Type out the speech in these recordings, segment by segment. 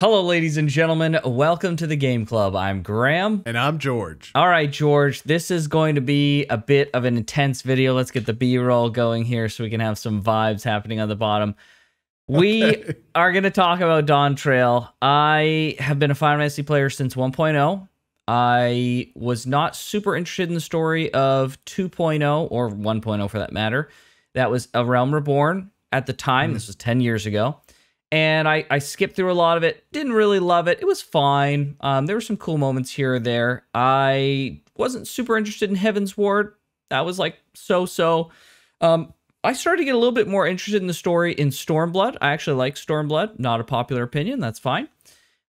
Hello, ladies and gentlemen. Welcome to the Game Club. I'm Graham. And I'm George. All right, George, this is going to be a bit of an intense video. Let's get the B-roll going here so we can have some vibes happening on the bottom. We are going to talk about Dawntrail. I have been a Final Fantasy player since 1.0. I was not super interested in the story of 2.0 or 1.0 for that matter. That was A Realm Reborn at the time. This was 10 years ago. And I skipped through a lot of it. Didn't really love it. It was fine. There were some cool moments here or there. I wasn't super interested in Heaven's Ward. That was like so-so. I started to get a little bit more interested in the story in Stormblood. I actually like Stormblood. Not a popular opinion. That's fine.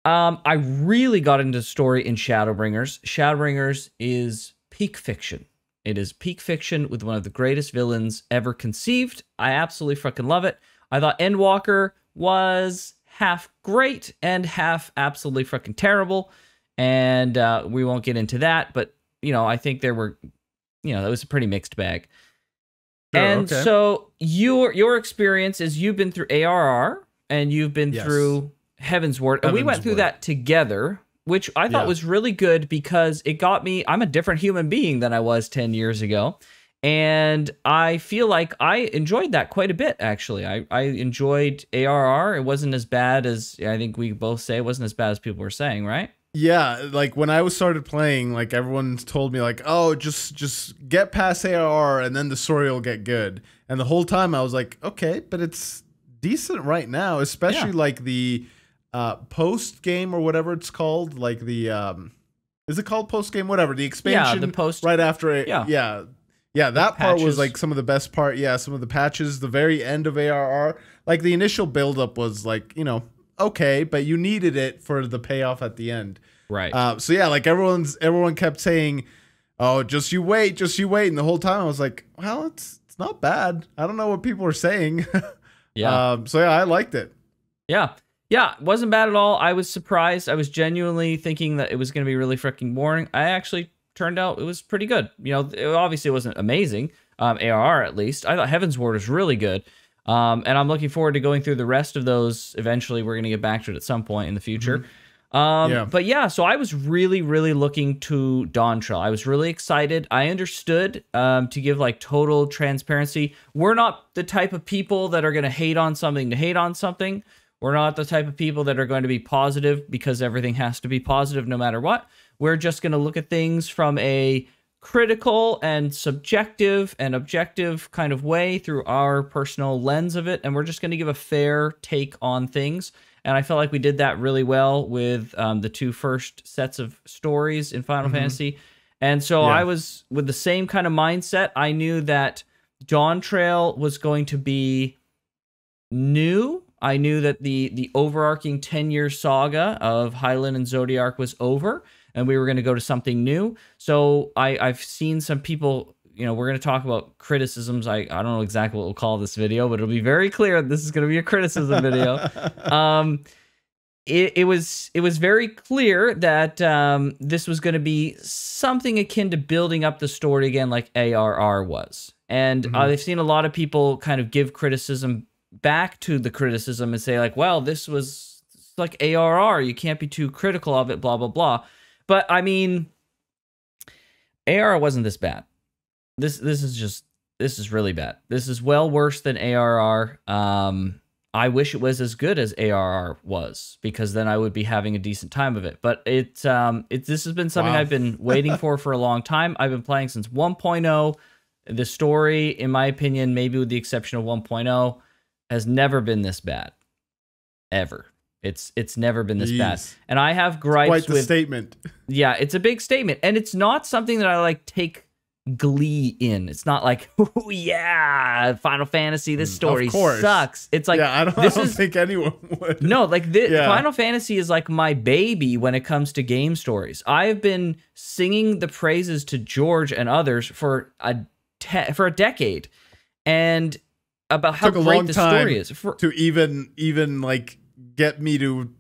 I really got into the story in Shadowbringers. Shadowbringers is peak fiction. It is peak fiction with one of the greatest villains ever conceived. I absolutely fucking love it. I thought Endwalker was half great and half absolutely fucking terrible, and we won't get into that, but you know, I think there were, you know, that was a pretty mixed bag. Sure, and okay. So your experience is you've been through ARR and you've been through Heaven's Ward, and we went through that together, which I thought was really good because it got me, I'm a different human being than I was 10 years ago. And I feel like I enjoyed that quite a bit, actually. I enjoyed ARR. It wasn't as bad as, I think we both say, it wasn't as bad as people were saying, right? Yeah, like when I started playing, like everyone told me like, oh, just get past ARR and then the story will get good. And the whole time I was like, okay, but it's decent right now, especially like the post game or whatever it's called. Like the, is it called post game? Whatever, the expansion the post right after it. Yeah, that part was like some of the best part. Yeah, some of the patches, the very end of ARR. Like the initial buildup was like, you know, okay, but you needed it for the payoff at the end. Right. So yeah, like everyone kept saying, oh, just you wait. And the whole time I was like, well, it's not bad. I don't know what people are saying. Yeah. So yeah, I liked it. Yeah. Yeah, it wasn't bad at all. I was surprised. I was genuinely thinking that it was going to be really freaking boring. I actually turned out it was pretty good. You know, obviously it wasn't amazing, ARR at least. I thought Heaven's Ward was really good, and I'm looking forward to going through the rest of those. Eventually, we're going to get back to it at some point in the future. But yeah, so I was really looking to Dawntrail. I was really excited. I understood, to give like total transparency, we're not the type of people that are going to hate on something to hate on something. We're not the type of people that are going to be positive because everything has to be positive no matter what. We're just going to look at things from a critical and subjective and objective kind of way through our personal lens of it, and we're just going to give a fair take on things. And I felt like we did that really well with the two first sets of stories in Final Fantasy. And so I was with the same kind of mindset. I knew that Dawntrail was going to be new. I knew that the overarching 10-year saga of Hylian and Zodiark was over, and we were going to go to something new. So I've seen some people, you know, we're going to talk about criticisms. I don't know exactly what we'll call this video, but it'll be very clear that this is going to be a criticism video. It was very clear that this was going to be something akin to building up the story again like ARR was. And I've seen a lot of people kind of give criticism back to the criticism and say like, well, this was like ARR. You can't be too critical of it, blah, blah, blah. But I mean, ARR wasn't this bad. This is really bad. This is well worse than ARR. I wish it was as good as ARR was, because then I would be having a decent time of it. But this has been something I've been waiting for a long time. I've been playing since 1.0. The story, in my opinion, maybe with the exception of 1.0, has never been this bad, ever. It's never been this bad. And I have gripes with... Quite the statement. Yeah, it's a big statement. And it's not something that I like take glee in. It's not like, oh yeah, Final Fantasy, this story sucks. It's like, yeah, I don't think anyone would. No, like Final Fantasy is like my baby when it comes to game stories. I've been singing the praises to George and others for a decade, and about how great the story is. To even like get me to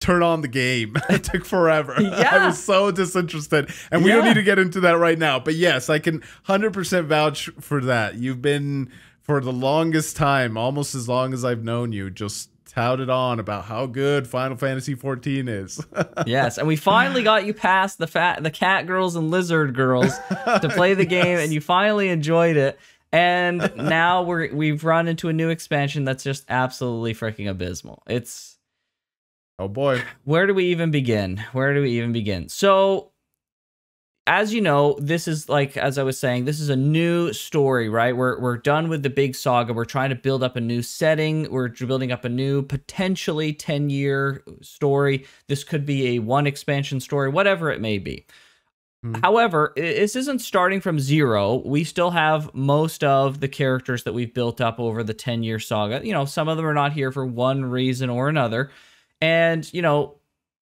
turn on the game. It took forever. Yeah. I was so disinterested. And we don't need to get into that right now. But yes, I can 100% vouch for that. You've been, for the longest time, almost as long as I've known you, just touted on about how good Final Fantasy 14 is. Yes, and we finally got you past the cat girls and lizard girls to play the game, and you finally enjoyed it. And now we've run into a new expansion that's just absolutely freaking abysmal. It's oh boy. Where do we even begin? Where do we even begin? So, as you know, this is like, as I was saying, this is a new story, right? We're done with the big saga. We're trying to build up a new setting. We're building up a new, potentially 10-year story. This could be a one expansion story, whatever it may be. However, this isn't starting from zero. We still have most of the characters that we've built up over the 10-year saga. You know, some of them are not here for one reason or another. And, you know,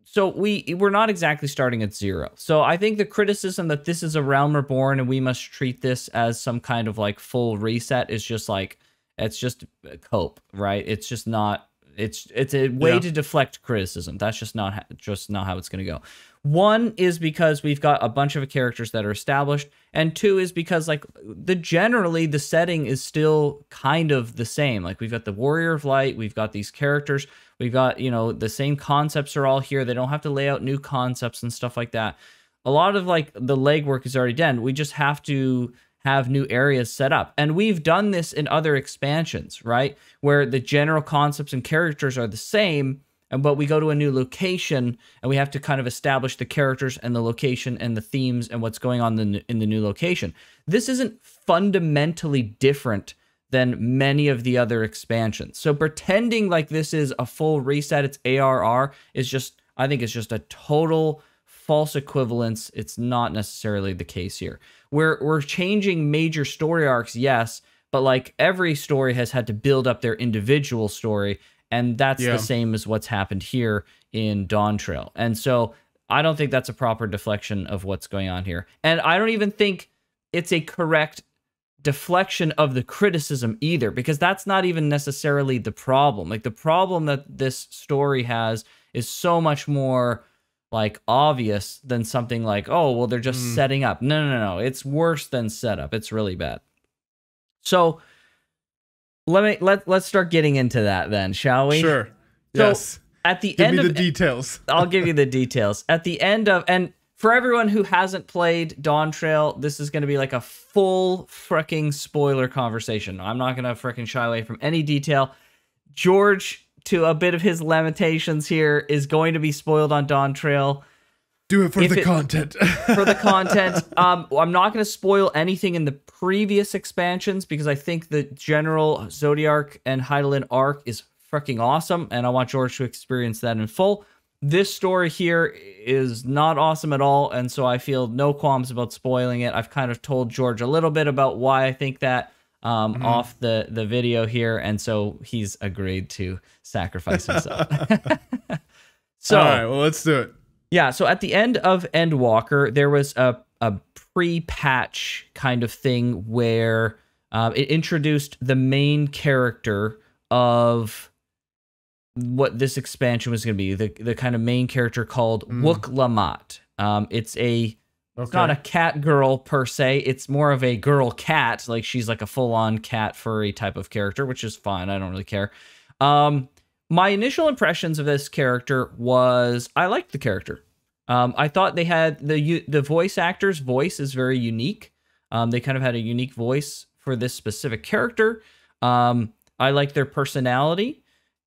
so we're not exactly starting at zero. So I think the criticism that this is a Realm Reborn and we must treat this as some kind of like full reset is just like, it's just cope, right? It's just not, it's a way to deflect criticism. That's just not how it's going to go. One is because we've got a bunch of characters that are established, and two is because like generally the setting is still kind of the same. Like we've got the Warrior of Light, we've got these characters, we've got, you know, the same concepts are all here. They don't have to lay out new concepts and stuff like that. A lot of like the legwork is already done. We just have to have new areas set up. And we've done this in other expansions, right? Where the general concepts and characters are the same, but we go to a new location and we have to kind of establish the characters and the location and the themes and what's going on in the new location. This isn't fundamentally different than many of the other expansions. So pretending like this is a full reset, it's ARR, is just, I think it's just a total false equivalence. It's not necessarily the case here. We're changing major story arcs, yes, but like every story has had to build up their individual story. And that's the same as what's happened here in Dawntrail. And so I don't think that's a proper deflection of what's going on here. And I don't even think it's a correct deflection of the criticism either, because that's not even necessarily the problem. Like the problem that this story has is so much more like obvious than something like, oh, well, they're just setting up. No. It's worse than setup. It's really bad. So let's start getting into that then, shall we? Sure. So yes. At the end of the details. I'll give you the details. At the end of, and for everyone who hasn't played Dawntrail, this is going to be like a full freaking spoiler conversation. I'm not going to freaking shy away from any detail. George, to a bit of his lamentations here, is going to be spoiled on Dawntrail. Do it for the content. For the content. I'm not going to spoil anything in the previous expansions because I think the general Zodiark and Hydaelyn arc is freaking awesome, and I want George to experience that in full. This story here is not awesome at all, and so I feel no qualms about spoiling it. I've kind of told George a little bit about why I think that off the video here, and so he's agreed to sacrifice himself. So, all right, well, let's do it. Yeah, so at the end of Endwalker, there was a pre-patch kind of thing where it introduced the main character of what this expansion was going to be, the kind of main character called Muk Lamat. It's not a cat girl per se. It's more of a girl cat. Like she's like a full-on cat furry type of character, which is fine. I don't really care. My initial impressions of this character was I liked the character. I thought they had the voice actor's voice is very unique. They kind of had a unique voice for this specific character. I liked their personality.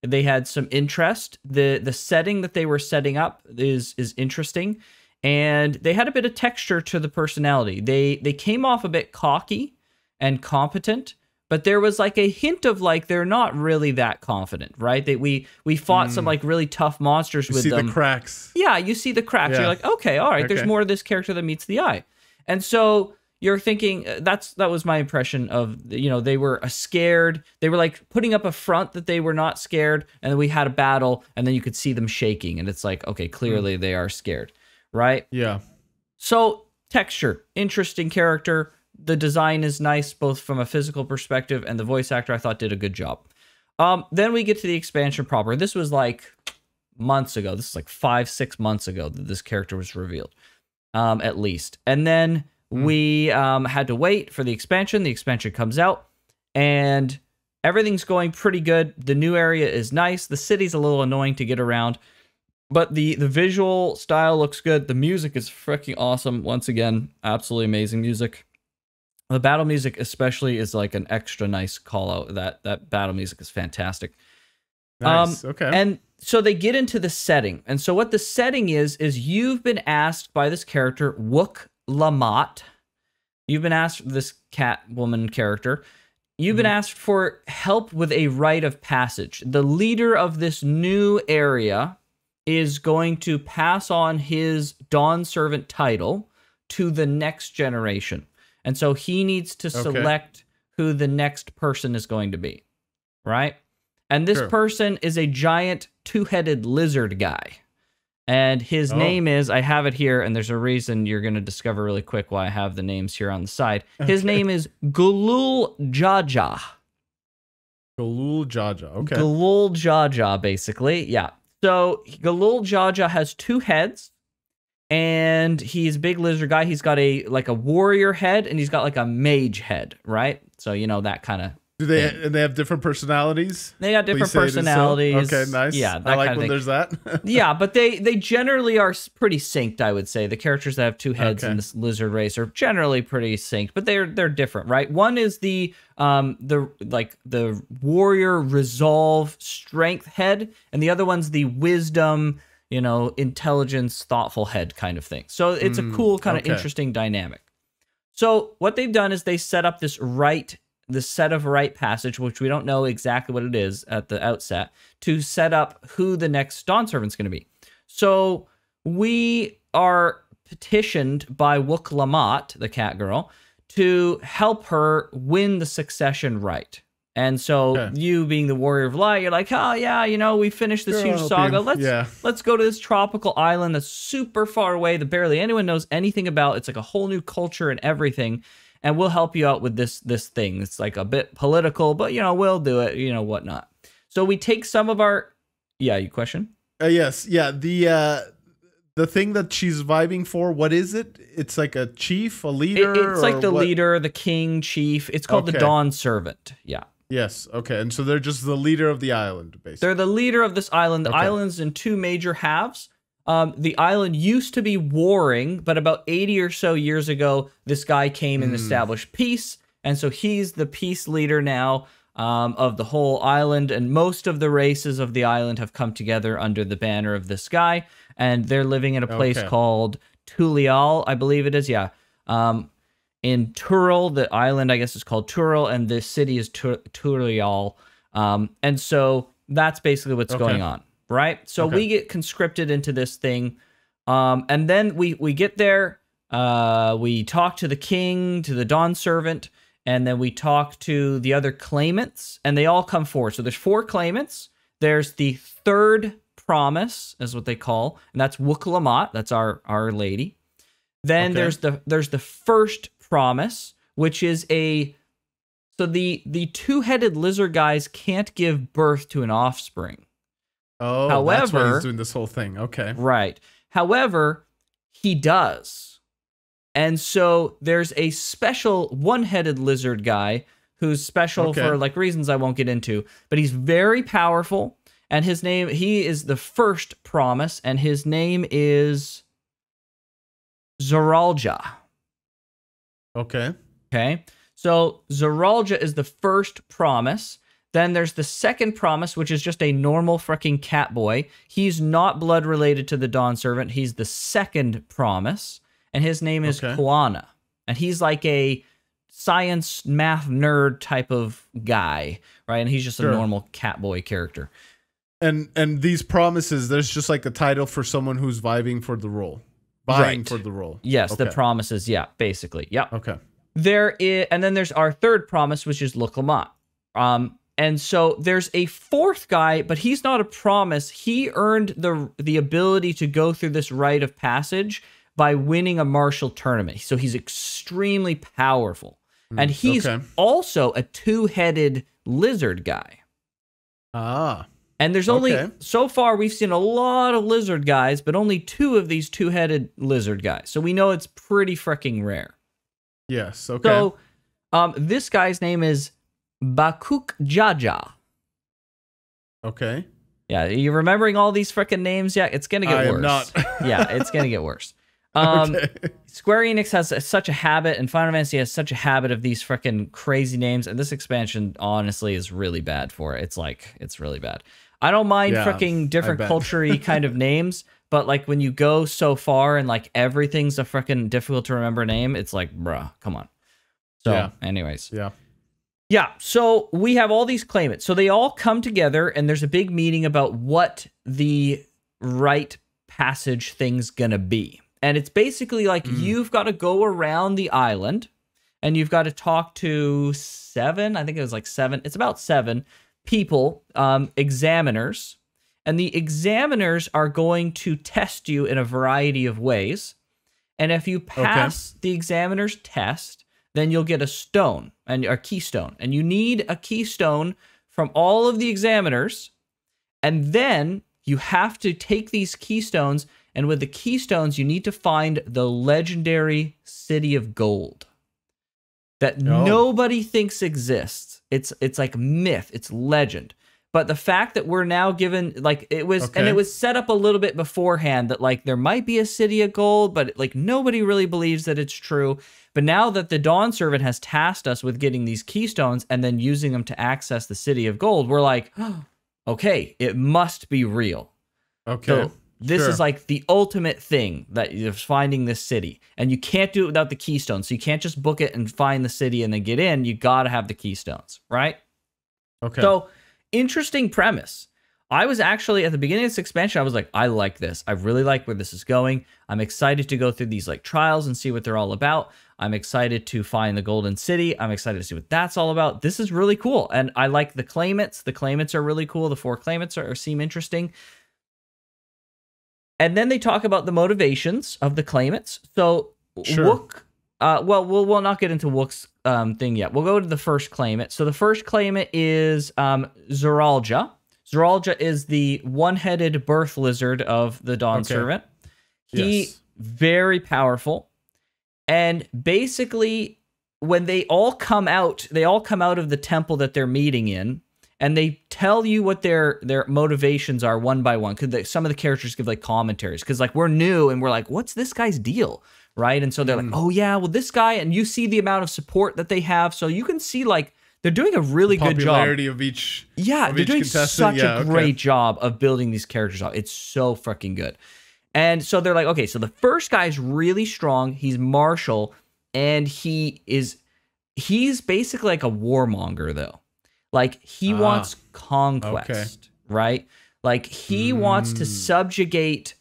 They had some interest. The setting that they were setting up is interesting, and they had a bit of texture to the personality. They came off a bit cocky and competent, but there was like a hint of like they're not really that confident, right? We fought some like really tough monsters with them. You see the cracks. Yeah, you see the cracks. Yeah. You're like, okay, all right. There's more of this character that meets the eye, and so you're thinking that was my impression of, you know, they were scared. They were like putting up a front that they were not scared, and then we had a battle, and then you could see them shaking, and it's like, okay, clearly they are scared, right? Yeah. So texture, interesting character. The design is nice, both from a physical perspective, and the voice actor I thought did a good job. Then we get to the expansion proper. This was like months ago. This is like 5-6 months ago that this character was revealed, at least. And then we had to wait for the expansion. The expansion comes out, and everything's going pretty good. The new area is nice. The city's a little annoying to get around, but the visual style looks good. The music is freaking awesome. Once again, absolutely amazing music. The battle music especially is like an extra nice call out. That battle music is fantastic. Nice. Okay. And so they get into the setting. And so what the setting is you've been asked by this character, Muk Lamat. You've been asked, this Catwoman character, you've been asked for help with a rite of passage. The leader of this new area is going to pass on his Dawn Servant title to the next generation. And so he needs to select who the next person is going to be, right? And this person is a giant two-headed lizard guy. And his name is, I have it here, and there's a reason you're going to discover really quick why I have the names here on the side. His name is Gulul Jaja. Gulul Jaja, okay. Gulul Jaja, basically, yeah. So Gulul Jaja has two heads, and he's a big lizard guy. He's got a warrior head, and he's got like a mage head, right? So, you know, that kind of... Do they and they have different personalities? They got different personalities. So. Okay, nice. Yeah, I like when there's that. Yeah, but they generally are pretty synced, I would say. The characters that have two heads in this lizard race are generally pretty synced, but they're different, right? One is the warrior resolve strength head, and the other one's the wisdom, you know, intelligence, thoughtful head kind of thing. So it's a cool kind of interesting dynamic. So what they've done is they set up this set of rite passage, which we don't know exactly what it is at the outset, to set up who the next Dawn Servant's going to be. So we are petitioned by Muk Lamat, the cat girl, to help her win the succession rite. And so you being the warrior of light, you're like, oh yeah, you know, we finished this huge saga. Let's go to this tropical island that's super far away that barely anyone knows anything about. It's like a whole new culture and everything. And we'll help you out with this thing. It's like a bit political, but, you know, we'll do it, you know, whatnot. So we take some of our... Yeah, you question? Yes. Yeah. The thing that she's vibing for, what is it? It's like a chief, a leader? It's like the leader, the king, chief. It's called the Dawn Servant. Yeah. Yes. Okay. And so they're just the leader of the island, basically. They're the leader of this island. The island's in two major halves. The island used to be warring, but about 80 or so years ago, this guy came and established peace. And so he's the peace leader now of the whole island. And most of the races of the island have come together under the banner of this guy. And they're living in a place called Tulial, I believe it is. Yeah. In Tural, the island, I guess, is called Tural, and the city is Tulial. And so that's basically what's going on. Right? So we get conscripted into this thing. And then we get there. We talk to the king, to the Dawn Servant, and then we talk to the other claimants, and they all come forward. So there's 4 claimants. There's the third promise, is what they call, and that's Muk Lamat. That's our lady. Then there's the first promise, which is so the two-headed lizard guys can't give birth to an offspring. Oh, however, that's why he's doing this whole thing. Okay. Right. However, he does. And so there's a special one-headed lizard guy who's special for like reasons I won't get into, but he's very powerful, and he is the first promise, and his name is Zoralja. Okay. Okay. So Zoralja is the first promise. Then there's the second promise, which is just a normal freaking cat boy. He's not blood related to the Dawn Servant. He's the second promise, and his name is Koana. And he's like a science math nerd type of guy, right? And he's just a normal cat boy character. And these promises, there's just like a title for someone who's vying for the role. Vying for the role. Yes, the promises, yeah, basically. Yep. Okay. And then there's our third promise, which is Muk Lamat. And so there's a fourth guy, but he's not a promise. He earned the ability to go through this rite of passage by winning a martial tournament. So he's extremely powerful. And he's also a two-headed lizard guy. Ah. And there's only, so far we've seen a lot of lizard guys, but only 2 of these two-headed lizard guys. So we know it's pretty freaking rare. Yes, okay. So this guy's name is Bakuk Jaja. Okay. Yeah, are you remembering all these freaking names? Yeah, it's gonna get worse. am not. Yeah, it's gonna get worse. Okay. Square Enix has such a habit, and Final Fantasy has such a habit of these freaking crazy names, and this expansion honestly is really bad for it. It's really bad. I don't mind freaking different culture-y kind of names, but like when you go so far and like everything's a freaking difficult to remember name, it's like, bruh, come on. So, anyways. Yeah, so we have all these claimants. So they all come together, and there's a big meeting about what the rite passage thing's gonna be. And it's basically like you've got to go around the island, and you've got to talk to 7, I think it was like 7, it's about 7 people, examiners. And the examiners are going to test you in a variety of ways. And if you pass the examiner's test, then you'll get a stone, and a keystone. And you need a keystone from all of the examiners. And then you have to take these keystones, and with the keystones, you need to find the legendary City of Gold that nobody thinks exists. It's like myth, it's legend. But the fact that we're now given, like, it was, and it was set up a little bit beforehand that, like, there might be a City of Gold, but, like, nobody really believes that it's true. But now that the Dawn Servant has tasked us with getting these keystones and then using them to access the City of Gold, we're like, oh, okay, it must be real. Okay. So this is like the ultimate thing, that you're finding this city. And you can't do it without the keystones. So you can't just book it and find the city and then get in. You got to have the keystones, right? Okay. So, interesting premise. I was actually, at the beginning of this expansion, I was like, I like this. I really like where this is going. I'm excited to go through these like trials and see what they're all about. I'm excited to find the Golden City. I'm excited to see what that's all about. This is really cool. And I like the claimants. The claimants are really cool. The 4 claimants seem interesting. And then they talk about the motivations of the claimants. So Wook, well, we'll not get into Wook's thing yet. We'll go to the first claimant. So the first claimant is Zoralja. Zoralja is the one-headed birth lizard of the Dawn Servant. He very powerful. And basically, when they all come out of the temple that they're meeting in, and they tell you what their motivations are one by one. Because some of the characters give like commentaries. Because like we're new and we're like, what's this guy's deal? Right? And so they're like, oh yeah, well this guy, and you see the amount of support that they have. So you can see like they're doing a really good job. Popularity of each. Yeah, they're doing such a great job of building these characters out. It's so freaking good. And so they're like, okay, so the first guy's really strong. He's martial, and he's basically like a warmonger though. Like, he wants conquest, right? Like, he wants to subjugate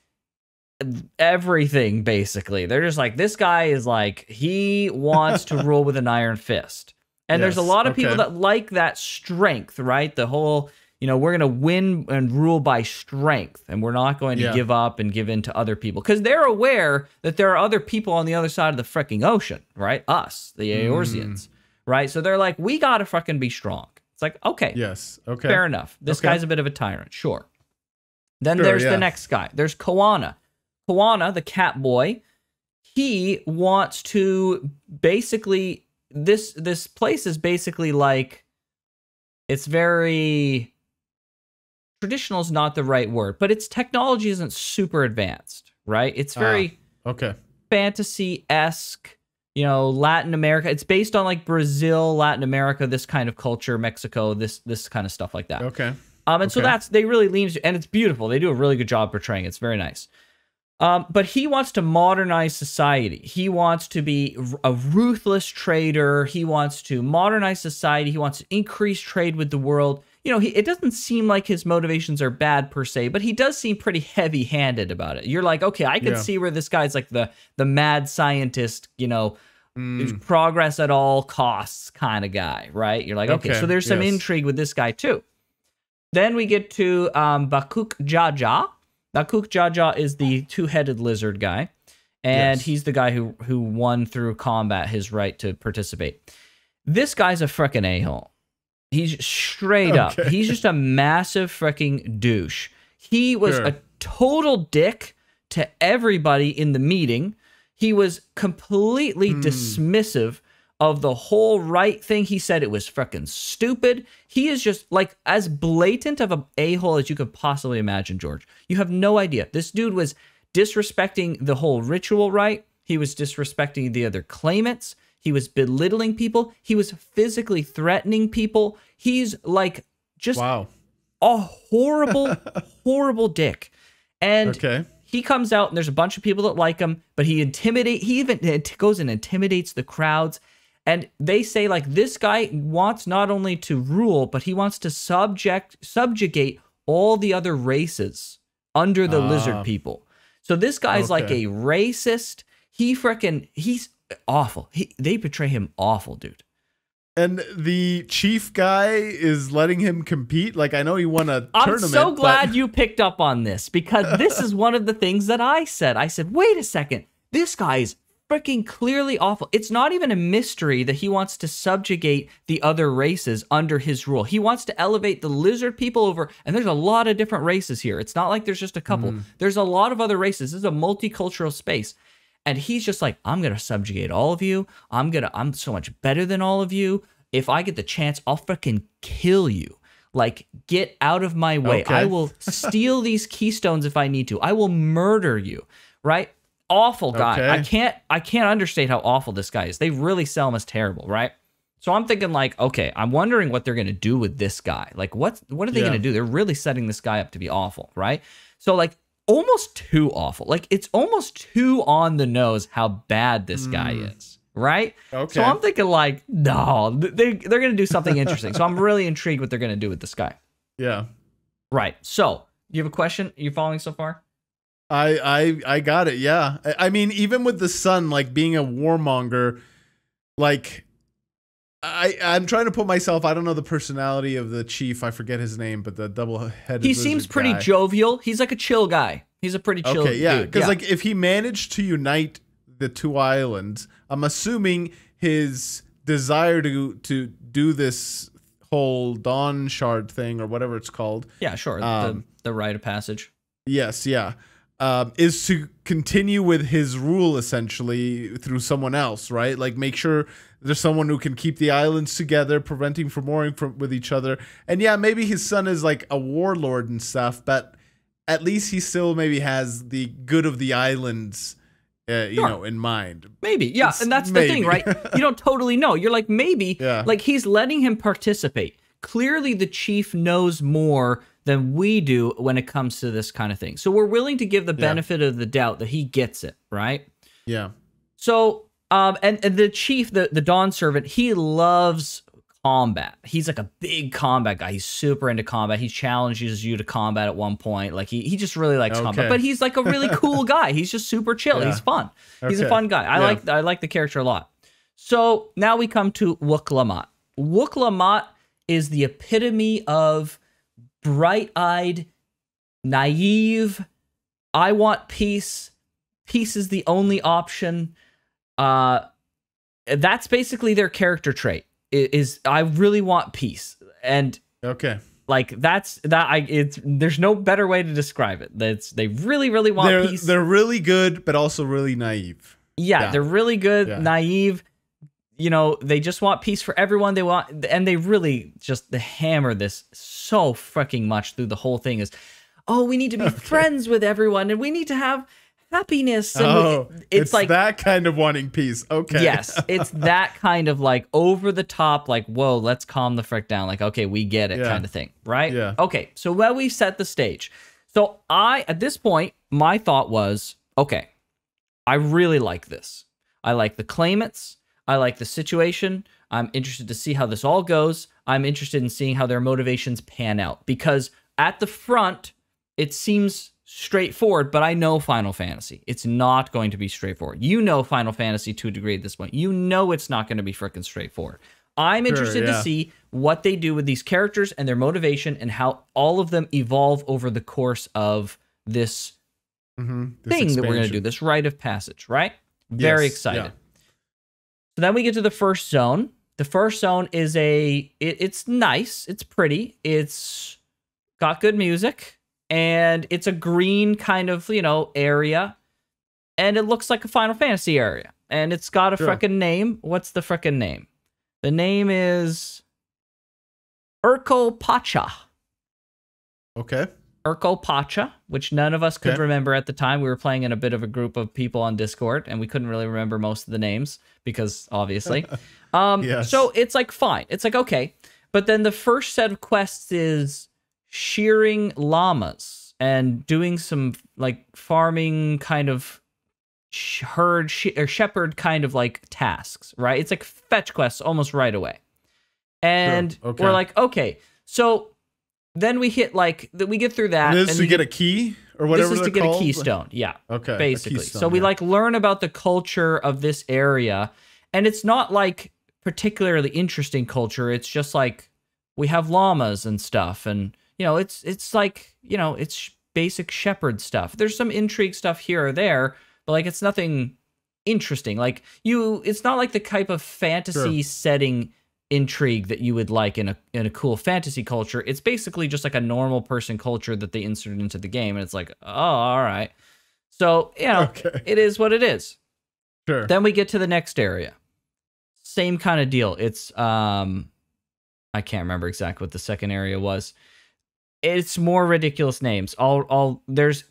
everything, basically. They're just like, this guy is like, he wants to rule with an iron fist. And there's a lot of people that like that strength, right? The whole, you know, we're going to win and rule by strength, and we're not going to give up and give in to other people. Because they're aware that there are other people on the other side of the freaking ocean, right? Us, the Eorzeans, right? So they're like, we got to freaking be strong. It's like, okay. Yes. Okay. Fair enough. This guy's a bit of a tyrant. Sure. Then there's the next guy. There's Koana. Koana, the cat boy, he wants to basically, this place is basically like, it's very, traditional is not the right word, but its technology isn't super advanced, right? It's very fantasy-esque. You know, Latin America. It's based on like Brazil, Latin America, this kind of culture, Mexico, this kind of stuff like that. Okay. And so they really lean into, and it's beautiful. They do a really good job portraying it. It's very nice. But he wants to modernize society. He wants to be a ruthless trader. He wants to modernize society. He wants to increase trade with the world. You know, it doesn't seem like his motivations are bad per se, but he does seem pretty heavy-handed about it. You're like, okay, I can see where this guy's like the mad scientist, you know, progress at all costs kind of guy, right? You're like, okay, so there's some intrigue with this guy too. Then we get to Bakuk Jaja. Bakuk Jaja is the 2-headed lizard guy, and he's the guy who won through combat his right to participate. This guy's a frickin' a-hole. He's straight up. He's just a massive freaking douche. He was a total dick to everybody in the meeting. He was completely dismissive of the whole right thing. He said it was freaking stupid. He is just like as blatant of a a-hole as you could possibly imagine, George. You have no idea. This dude was disrespecting the whole ritual rite. He was disrespecting the other claimants. He was belittling people. He was physically threatening people. He's like just a horrible, horrible dick. And he comes out and there's a bunch of people that like him, but he even goes and intimidates the crowds. And they say like this guy wants not only to rule, but he wants to subjugate all the other races under the lizard people. So this guy's like a racist. He's awful. They portray him awful, dude. And the chief guy is letting him compete. Like, I know he won a tournament. I'm so glad you picked up on this, because this is one of the things that I said. I said, wait a second. This guy is freaking clearly awful. It's not even a mystery that he wants to subjugate the other races under his rule. He wants to elevate the lizard people over, and there's a lot of different races here. It's not like there's just a couple. There's a lot of other races. This is a multicultural space. And he's just like, I'm going to subjugate all of you. I'm so much better than all of you. If I get the chance, I'll freaking kill you. Like, get out of my way. I will steal these keystones if I need to. I will murder you, right? Awful guy. I can't understate how awful this guy is. They really sell him as terrible, right? So I'm thinking like, okay, I'm wondering what they're going to do with this guy. Like, what are they going to do? They're really setting this guy up to be awful, right? So like, almost too awful. Like, it's almost too on the nose how bad this guy is, right? So I'm thinking like, no, they're going to do something interesting. So I'm really intrigued what they're going to do with this guy. Yeah. Right. So you have a question? Are you following so far? I got it. Yeah. I mean, even with the son, like being a warmonger, like I'm trying to put myself, I don't know the personality of the chief. I forget his name, but the double-headed He seems pretty jovial. He's like a chill guy. He's a pretty chill dude. Because like if he managed to unite the two islands, I'm assuming his desire to do this whole Dawn Shard thing or whatever it's called. Yeah, sure. The rite of passage. Yes, yeah. Is to continue with his rule essentially through someone else, right? Like make sure there's someone who can keep the islands together, preventing from warring with each other. And yeah, maybe his son is like a warlord and stuff, but at least he still maybe has the good of the islands, you know, in mind. Maybe, yeah, and that's the thing, right? You don't totally know. You're like, maybe, like he's letting him participate. Clearly, the chief knows more than we do when it comes to this kind of thing. So we're willing to give the benefit of the doubt that he gets it, right? Yeah. So, and the chief, the Dawn servant, he loves combat. He's like a big combat guy. He's super into combat. He challenges you to combat at one point. Like he just really likes combat. But he's like a really cool guy. He's just super chill. He's fun. He's a fun guy. I like the character a lot. So now we come to Muk Lamat. Muk Lamat is the epitome of bright-eyed, naive, I want peace. Peace is the only option. That's basically their character trait. Is I really want peace. And like there's no better way to describe it. They really, really want peace. They're really good, but also really naive. Yeah. They're really good, naive. You know, they just want peace for everyone. And they really just hammer this so freaking much through the whole thing is, oh, we need to be friends with everyone and we need to have happiness. And it's like that kind of wanting peace. Okay. Yes. It's that kind of like over the top, like, whoa, let's calm the frick down. Like, okay, we get it kind of thing. Right. Yeah. Okay. So we set the stage. So at this point, my thought was, okay, I really like this. I like the claimants. I like the situation. I'm interested to see how this all goes. I'm interested in seeing how their motivations pan out. Because at the front, it seems straightforward, but I know Final Fantasy. It's not going to be straightforward. You know Final Fantasy to a degree at this point. You know it's not going to be freaking straightforward. I'm interested to see what they do with these characters and their motivation and how all of them evolve over the course of this thing that we're going to do, this rite of passage, right? Very excited. Yeah. So then we get to the first zone. The first zone is it's nice. It's pretty. It's got good music. And it's a green kind of, area. And it looks like a Final Fantasy area. and it's got a Sure. frickin' name. What's the frickin' name? The name is Urko Pacha. Okay. Urko Pacha, which none of us could Okay. remember at the time. We were playing in a bit of a group of people on Discord, and we couldn't really remember most of the names because obviously. Yes. So it's like fine. It's like okay. But then the first set of quests is shearing llamas and doing some like farming kind of herd or shepherd kind of like tasks, right? It's like fetch quests almost right away. And Sure. Okay. we're like, okay, so then we hit like we get through that. And this is and to get a key or whatever. This is to get called? a keystone. Yeah. Okay. a Basically. keystone, So we yeah. like learn about the culture of this area, and it's not like particularly interesting culture. It's just like we have llamas and stuff, and you know, it's like, you know, it's basic shepherd stuff. There's some intrigue stuff here or there, but like it's nothing interesting. Like it's not like the type of fantasy setting intrigue that you would like in a cool fantasy culture. It's basically just like a normal person culture that they inserted into the game, and it's like, oh, all right. So, you know, it is what it is. Sure. Then we get to the next area. Same kind of deal. It's I can't remember exactly what the second area was. It's more ridiculous names. There's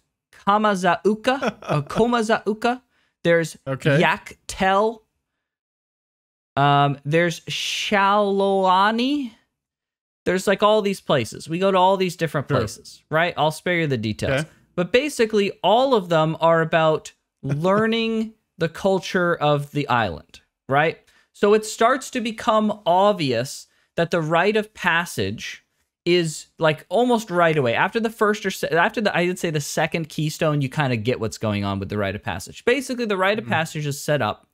Kamazauka, Komazauka. There's Yak Tel. There's Shalloani. There's like all these places. We go to all these different places, right? I'll spare you the details. Okay. But basically, all of them are about learning the culture of the island, right? So it starts to become obvious that the rite of passage is like almost right away. After the first I would say the second keystone, you kind of get what's going on with the rite of passage. Basically, the rite of passage is set up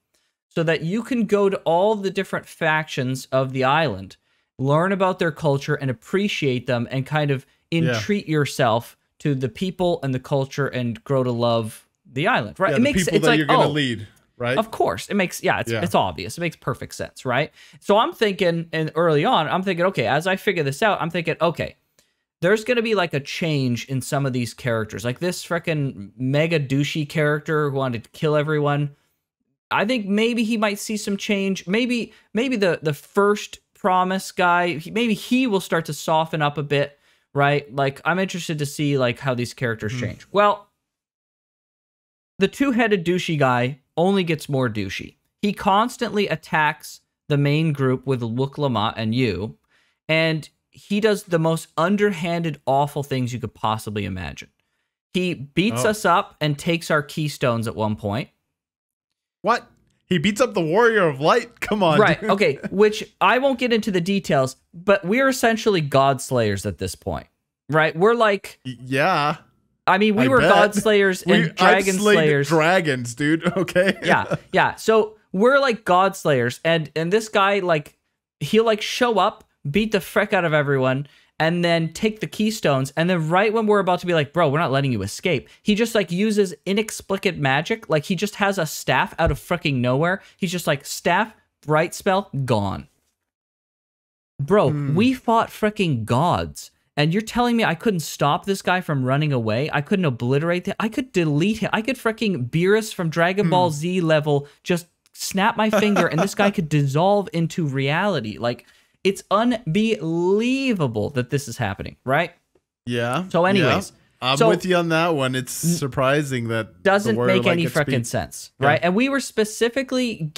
so that you can go to all the different factions of the island, learn about their culture and appreciate them, and kind of entreat yourself to the people and the culture and grow to love the island, right? Yeah, it makes people it's that like, you're gonna lead, right? Of course. It makes it's obvious. It makes perfect sense, right? So I'm thinking, and early on, I'm thinking, okay, as I figure this out, I'm thinking, okay, there's gonna be like a change in some of these characters. Like this freaking mega douchey character who wanted to kill everyone. I think maybe he might see some change. Maybe the first promise guy, maybe he will start to soften up a bit, right? Like I'm interested to see like how these characters change. Well, the two-headed douchey guy only gets more douchey. He constantly attacks the main group with Muk Lamat and you, and he does the most underhanded, awful things you could possibly imagine. He beats us up and takes our keystones at one point. What? He beats up the Warrior of Light? Come on. Right, dude. okay, which I won't get into the details, but we're essentially God Slayers at this point, right? We're like... Yeah. I mean, we were bet. God Slayers and Dragon I've slayed Slayers. dragons, dude. Okay. Yeah. So we're like God Slayers, and this guy, like, he'll like show up, beat the frick out of everyone, and then take the keystones, and then right when we're about to be like, bro, we're not letting you escape, he just like uses inexplicable magic. Like he just has a staff out of freaking nowhere. He's just like, staff, bright spell, gone. Bro, we fought freaking gods. And you're telling me I couldn't stop this guy from running away? I couldn't obliterate him? I could delete him. I could freaking Beerus from Dragon Ball Z level just snap my finger and this guy could dissolve into reality. Like, it's unbelievable that this is happening, right? Yeah. So anyways. I'm so with you on that one. It's surprising that doesn't the make any gets freaking beat. sense, right? And we were specifically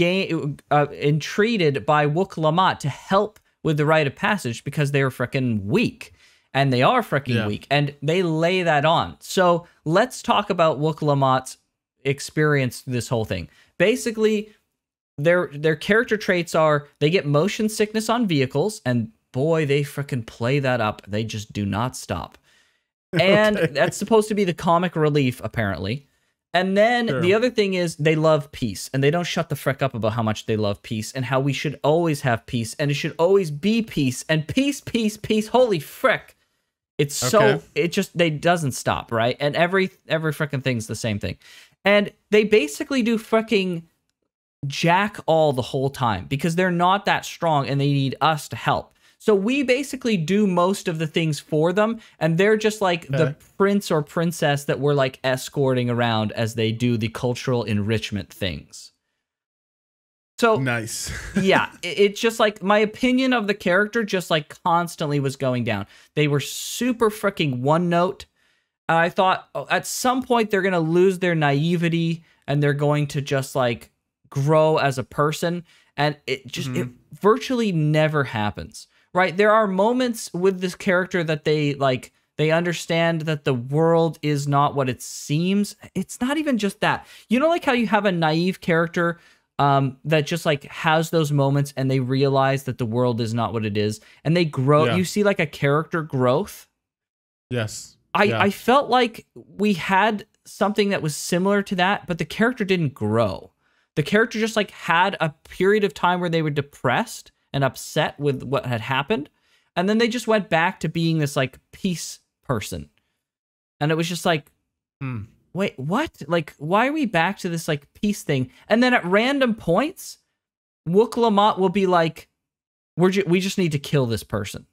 entreated by Muk Lamat to help with the rite of passage because they were freaking weak. And they are freaking weak, and they lay that on. So let's talk about Muk Lamat's experience through this whole thing. Basically, their character traits are they get motion sickness on vehicles, and boy, they freaking play that up. They just do not stop. And that's supposed to be the comic relief, apparently. And then the other thing is they love peace, and they don't shut the frick up about how much they love peace and how we should always have peace, and it should always be peace, and peace, peace, peace. Holy frick. It's so, they doesn't stop, right? And every freaking thing's the same thing. And they basically do freaking jack all the whole time because they're not that strong and they need us to help. So we basically do most of the things for them, and they're just like the prince or princess that we're like escorting around as they do the cultural enrichment things. So nice. yeah, it's just like my opinion of the character just like constantly was going down. They were super freaking one note. I thought at some point they're going to lose their naivety and they're going to just like grow as a person. And it just it virtually never happens, right? There are moments with this character that they understand that the world is not what it seems. It's not even just that. You know, like how you have a naive character that just like has those moments and they realize that the world is not what it is and they grow. Yeah. You see like a character growth. Yes. I felt like we had something that was similar to that, but the character didn't grow. The character just like had a period of time where they were depressed and upset with what had happened. And then they just went back to being this like peace person. And it was just like, wait, what? Like, why are we back to this like peace thing? And then at random points, Muk Lamat will be like, we just need to kill this person.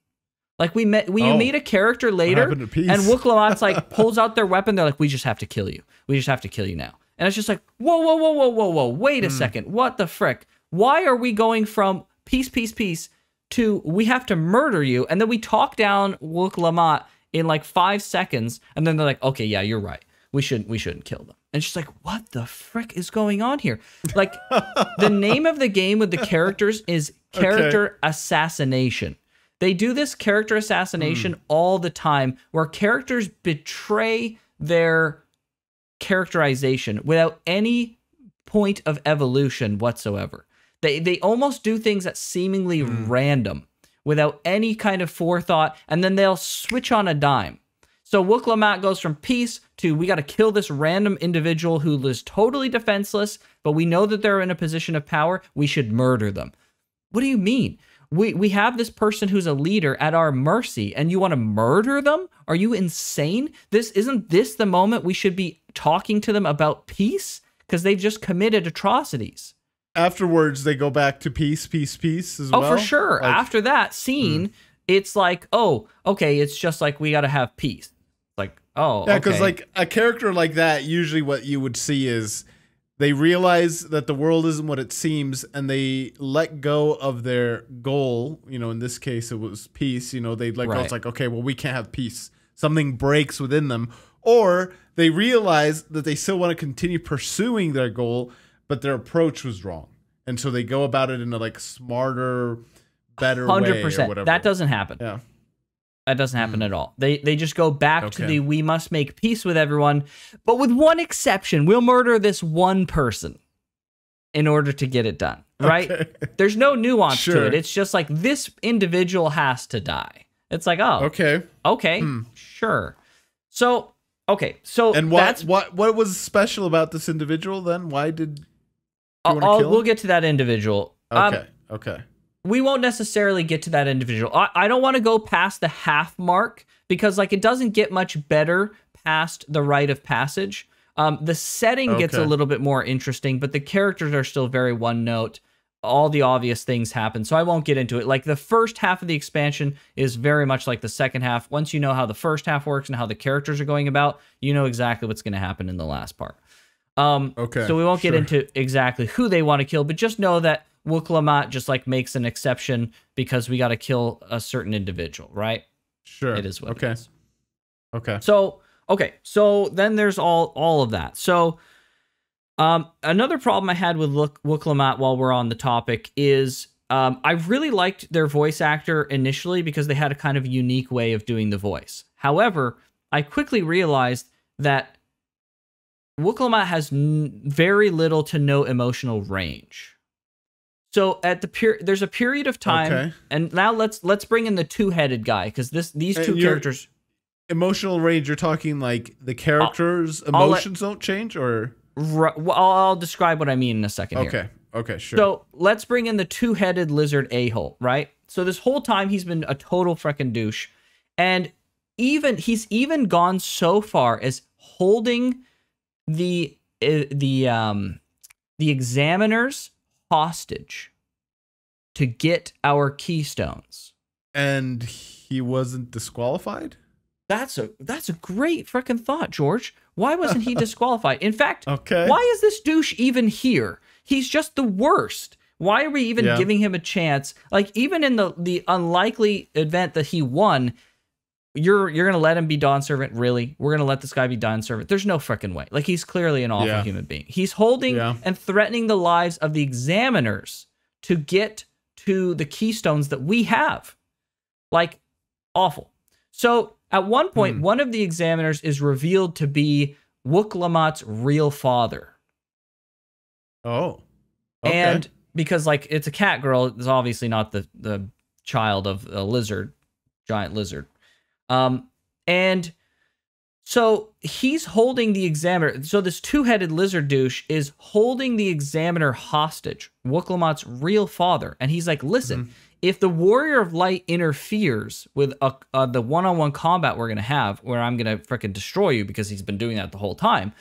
Like you meet a character later and Muk Lamat's like pulls out their weapon. They're like, we just have to kill you. We just have to kill you now. And it's just like, whoa. Wait a second. What the frick? Why are we going from peace to we have to murder you? And then we talk down Muk Lamat in like 5 seconds. And then they're like, okay, yeah, you're right. We shouldn't kill them. And she's like, what the frick is going on here? Like the name of the game with the characters is character assassination. They do this character assassination all the time where characters betray their characterization without any point of evolution whatsoever. They almost do things that seemingly random without any kind of forethought, and then they'll switch on a dime. So Muk Lamat goes from peace to we got to kill this random individual who is totally defenseless, but we know that they're in a position of power. We should murder them. What do you mean? We have this person who's a leader at our mercy, and you want to murder them? Are you insane? Isn't this the moment we should be talking to them about peace? Because they've just committed atrocities. Afterwards, they go back to peace as well? Oh, for sure. Like, after that scene, it's like, oh, okay, it's just like we got to have peace. Like, oh, yeah, because okay. like a character like that, usually what you would see is they realize that the world isn't what it seems, and they let go of their goal. You know, in this case, it was peace. You know, they let go. It's like, okay, well, we can't have peace. Something breaks within them. Or they realize that they still want to continue pursuing their goal, but their approach was wrong. And so they go about it in a like smarter, better 100%. Way or whatever. That doesn't happen. Yeah. That doesn't happen at all. They just go back to the we must make peace with everyone, but with one exception. We'll murder this one person in order to get it done, right? Okay. There's no nuance to it. It's just like this individual has to die. It's like, oh, okay, sure. So, so and what was special about this individual then? Why did you want to kill him? We'll get to that individual. Okay. We won't necessarily get to that individual. I don't want to go past the half mark because like it doesn't get much better past the rite of passage. The setting gets a little bit more interesting, but the characters are still very one note. All the obvious things happen, so I won't get into it. Like the first half of the expansion is very much like the second half. Once you know how the first half works and how the characters are going about, you know exactly what's going to happen in the last part. So we won't get into exactly who they want to kill, but just know that Muk Lamat just like makes an exception because we got to kill a certain individual, right? Sure. It is what it is. Okay. So then there's all of that. So another problem I had with Muk Lamat while we're on the topic is I really liked their voice actor initially because they had a kind of unique way of doing the voice. However, I quickly realized that Muk Lamat has very little to no emotional range. So at there's a period of time, and now let's bring in the two-headed guy because these two characters. Emotional range. You're talking like the characters' emotions don't change, or I'll describe what I mean in a second. Here. Okay, sure. So let's bring in the two-headed lizard a-hole, right? So this whole time he's been a total freaking douche, and he's even gone so far as holding the examiners hostage to get our keystones, and he wasn't disqualified. That's a great freaking thought, George. Why wasn't he disqualified? In fact, why is this douche even here? He's just the worst. Why are we even giving him a chance? Like, even in the unlikely event that he won, you're gonna let him be Dawn Servant? Really? We're gonna let this guy be Dawn Servant? There's no freaking way. Like, he's clearly an awful human being. He's holding and threatening the lives of the examiners to get to the keystones that we have. Like, awful. So at one point, one of the examiners is revealed to be Muk Lamat's real father. Oh. Okay. And because, like, it's a cat girl, it's obviously not the child of a lizard, giant lizard. And so he's holding the examiner. So this two-headed lizard douche is holding the examiner hostage, Muk Lamat's real father. And he's like, listen, if the Warrior of Light interferes with the one-on-one combat we're going to have, where I'm going to freaking destroy you because he's been doing that the whole time,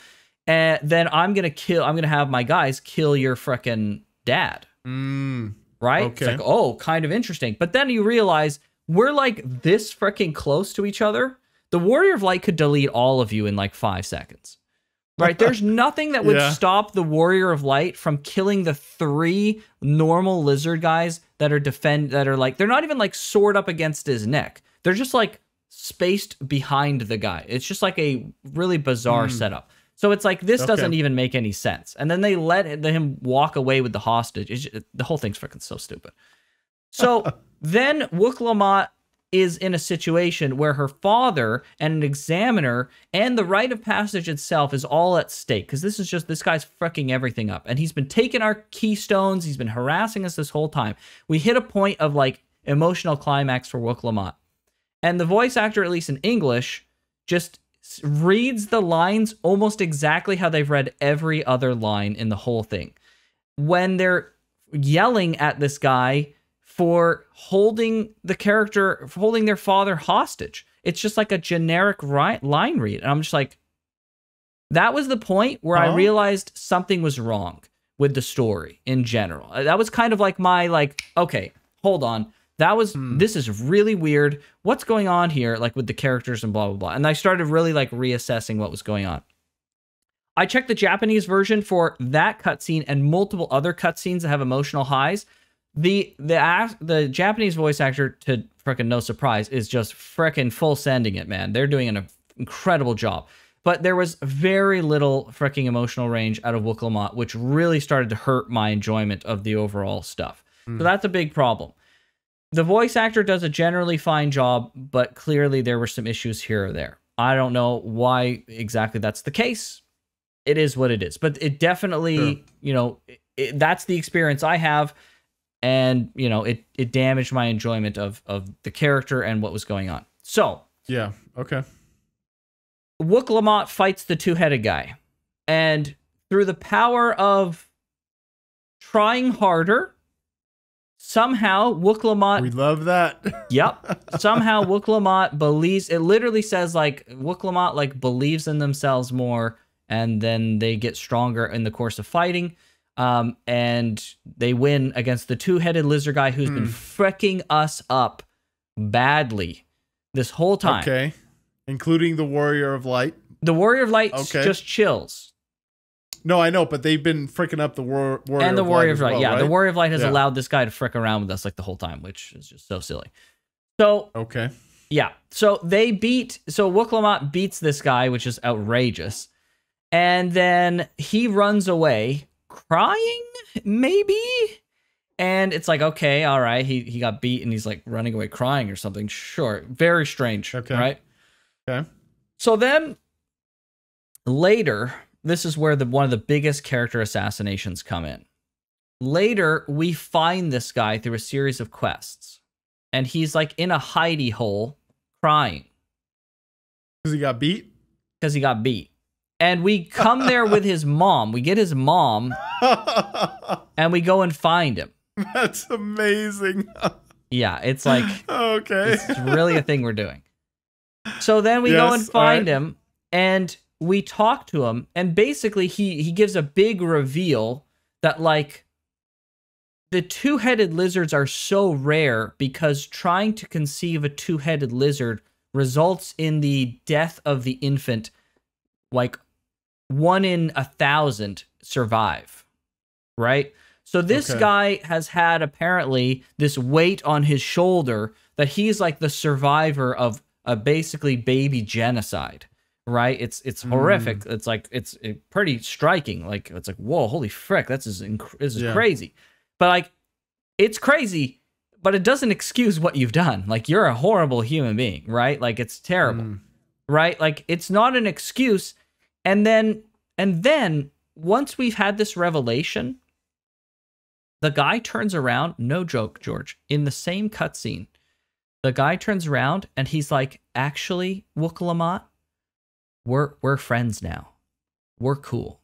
then I'm going to have my guys kill your freaking dad. Right? Okay. It's like, oh, kind of interesting. But then you realize we're like this freaking close to each other. The Warrior of Light could delete all of you in like 5 seconds. Right? There's nothing that would stop the Warrior of Light from killing the 3 normal lizard guys that are like, they're not even like sword up against his neck. They're just like spaced behind the guy. It's just like a really bizarre setup. So it's like, this doesn't even make any sense. And then they let him walk away with the hostage. The whole thing's freaking so stupid. So then Muk Lamat is in a situation where her father and an examiner and the rite of passage itself is all at stake. Because this guy's fucking everything up. And he's been taking our keystones. He's been harassing us this whole time. We hit a point of like emotional climax for Muk Lamat. And the voice actor, at least in English, just reads the lines almost exactly how they've read every other line in the whole thing. When they're yelling at this guy for holding their father hostage. It's just like a generic line read. And I'm just like, that was the point where I realized something was wrong with the story in general. That was kind of like my, like, okay, hold on. This is really weird. What's going on here? Like with the characters and blah, blah, blah. And I started really like reassessing what was going on. I checked the Japanese version for that cutscene and multiple other cutscenes that have emotional highs. The Japanese voice actor, to frickin' no surprise, is just frickin' full sending it, man. They're doing an incredible job. But there was very little fricking emotional range out of Muk Lamat, which really started to hurt my enjoyment of the overall stuff. So that's a big problem. The voice actor does a generally fine job, but clearly there were some issues here or there. I don't know why exactly that's the case. It is what it is. But it definitely, you know, that's the experience I have. And, you know, it damaged my enjoyment of the character and what was going on. So. Yeah, okay. Muk Lamat fights the two-headed guy. And through the power of trying harder, somehow Muk Lamat... We love that. Yep. Somehow Muk Lamat believes... It literally says, like, Muk Lamat, like, believes in themselves more, and then they get stronger in the course of fighting. And they win against the two-headed lizard guy who's been fricking us up badly this whole time. Okay. Including the Warrior of Light. The Warrior of Light just chills. No, I know, but they've been fricking up the Warrior of Light. And the Warrior of Light, well, yeah. right? The Warrior of Light has allowed this guy to frick around with us like the whole time, which is just so silly. So, okay. Yeah. So Muk Lamat beats this guy, which is outrageous. And then he runs away, crying, maybe? And it's like, okay, all right. He got beat and he's like running away crying or something. Sure. Very strange. Okay. Right? Okay. So then later, this is where one of the biggest character assassinations come in. Later, we find this guy through a series of quests. And he's like in a hidey hole crying. Because he got beat? Because he got beat. And we come there with his mom. We get his mom. And we go and find him. That's amazing. Yeah, it's like... Okay. It's really a thing we're doing. So then we go and find him. And we talk to him. And basically, he gives a big reveal that, like... The two-headed lizards are so rare because trying to conceive a two-headed lizard results in the death of the infant. Like 1 in 1,000 survive, right? So this guy has had apparently this weight on his shoulder that he's like the survivor of a basically baby genocide, right? It's horrific. It's like it's pretty striking. Like it's like, whoa, holy frick, this is crazy. But like it's crazy, but it doesn't excuse what you've done. Like you're a horrible human being, right? Like it's terrible. Right? Like it's not an excuse. And then once we've had this revelation, the guy turns around, no joke, George, in the same cutscene. The guy turns around and he's like, actually, Muk Lamat, we're friends now. We're cool.